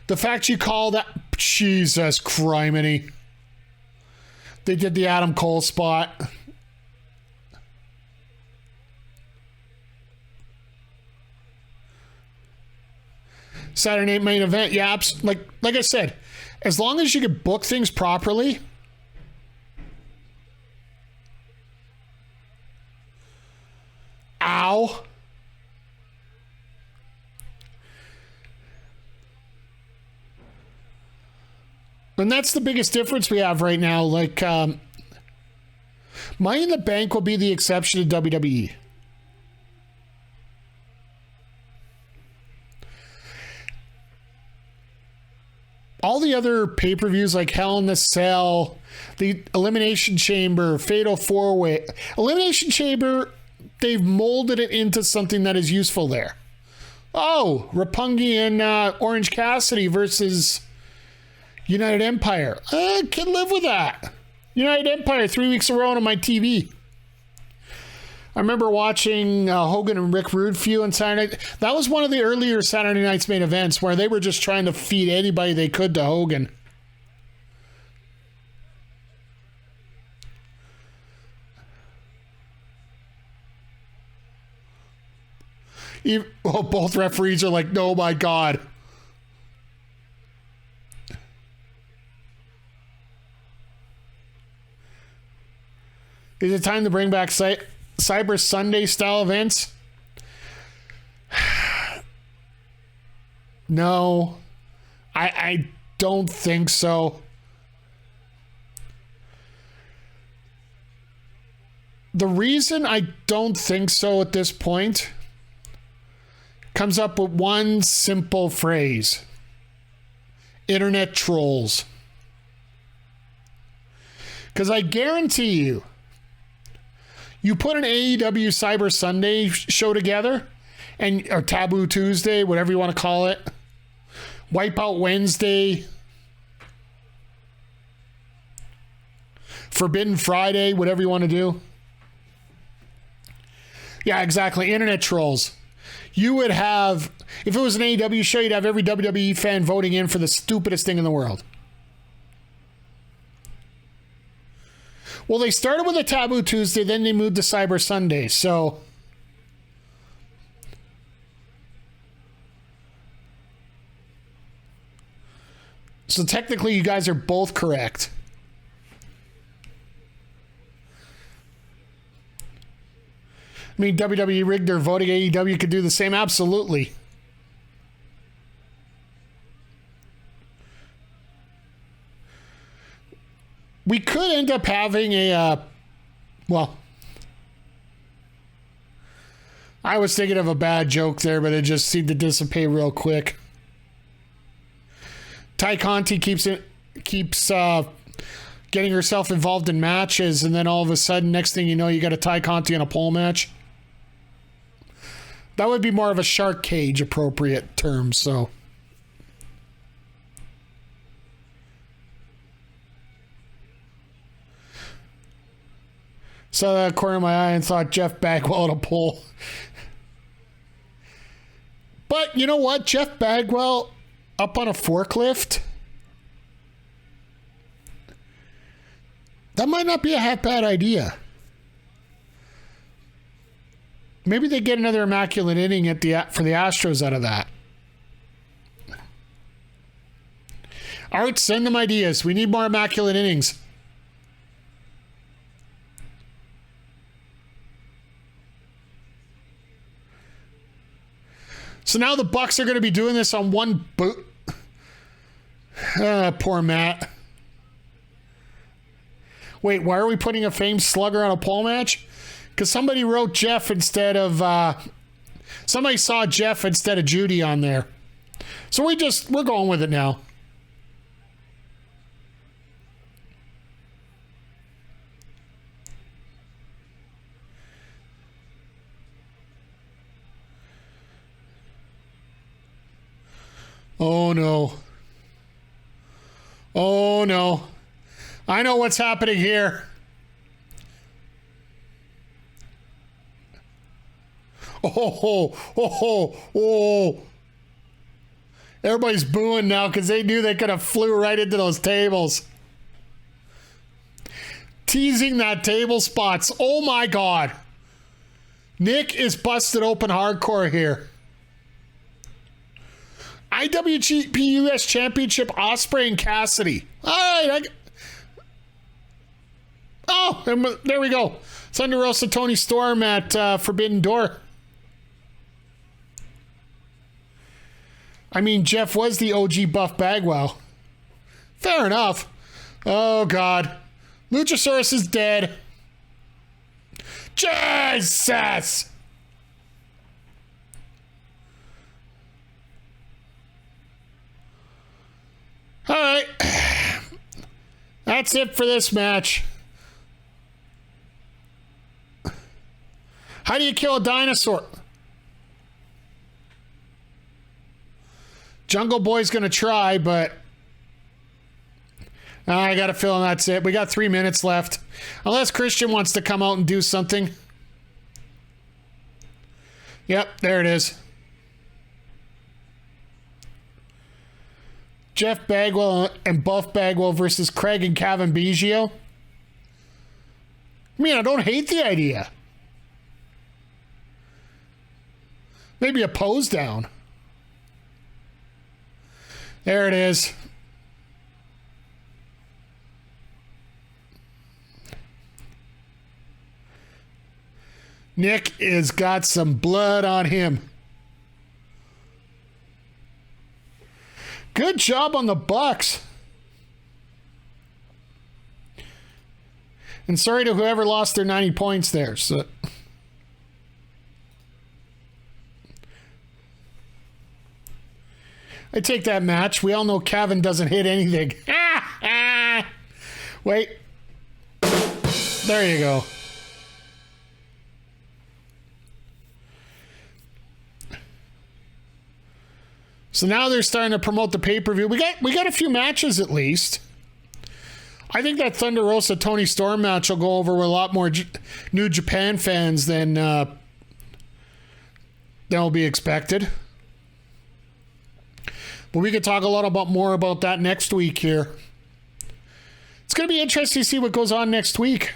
the fact you call that, Jesus criminy. They did the Adam Cole spot. Saturday Night Main Event, yeah, like I said, as long as you can book things properly, ow. And that's the biggest difference we have right now. Like, Money in the Bank will be the exception to WWE. All the other pay-per-views like Hell in the Cell, the Elimination Chamber, Fatal 4-Way. Elimination Chamber, they've molded it into something that is useful there. Oh, Roppongi and Orange Cassidy versus United Empire. I can live with that. United Empire 3 weeks in a row on my TV. I remember watching Hogan and Rick Rude feud on Saturday. That was one of the earlier Saturday Night's Main Events where they were just trying to feed anybody they could to Hogan. Both referees are like, oh my God. Is it time to bring back Cyber Sunday style events? No, I don't think so. The reason I don't think so at this point comes up with one simple phrase. Internet trolls. Because I guarantee you put an AEW Cyber Sunday show together, or Taboo Tuesday, whatever you want to call it, Wipeout Wednesday, Forbidden Friday, whatever you want to do. Yeah, exactly. Internet trolls. You would have, if it was an AEW show, you'd have every WWE fan voting in for the stupidest thing in the world. Well, they started with a Taboo Tuesday, then they moved to Cyber Sunday, so technically you guys are both correct. I mean, WWE rigged their voting. AEW could do the same. Absolutely. We could end up having well, I was thinking of a bad joke there, but it just seemed to dissipate real quick. Ty Conti keeps getting herself involved in matches, and then all of a sudden, next thing you know, you got a Ty Conti in a pole match. That would be more of a shark cage appropriate term, so. Saw that corner of my eye and thought Jeff Bagwell at a pole. But you know what? Jeff Bagwell up on a forklift? That might not be a half bad idea. Maybe they get another immaculate inning for the Astros out of that. Art, send them ideas. We need more immaculate innings. So now the Bucks are going to be doing this on one boot. Poor Matt. Wait, why are we putting a famed slugger on a pole match? Because somebody wrote Jeff instead of... somebody saw Jeff instead of Judy on there. So we're going with it now. Oh, no. Oh, no. I know what's happening here. Oh. Everybody's booing now because they knew they could have flew right into those tables. Teasing that table spots. Oh, my God. Nick is busted open hardcore here. IWGP US Championship, Osprey and Cassidy. All right. And there we go. Thunder Rosa, Tony Storm at Forbidden Door. I mean, Jeff was the OG Buff Bagwell. Fair enough. Oh, God. Luchasaurus is dead. Jesus! All right. That's it for this match. How do you kill a dinosaur? Jungle Boy's going to try, but I got a feeling that's it. We got 3 minutes left. Unless Christian wants to come out and do something. Yep, there it is. Jeff Bagwell and Buff Bagwell versus Craig and Kevin Biggio. I mean, I don't hate the idea. Maybe a pose down. There it is. Nick has got some blood on him. Good job on the Bucks. And sorry to whoever lost their 90 points there. So I take that match. We all know Kevin doesn't hit anything. Wait. There you go. So now they're starting to promote the pay-per-view. We got a few matches at least. I think that Thunder Rosa Tony Storm match will go over with a lot more New Japan fans than will be expected. But we could talk a lot more about that next week here. It's going to be interesting to see what goes on next week.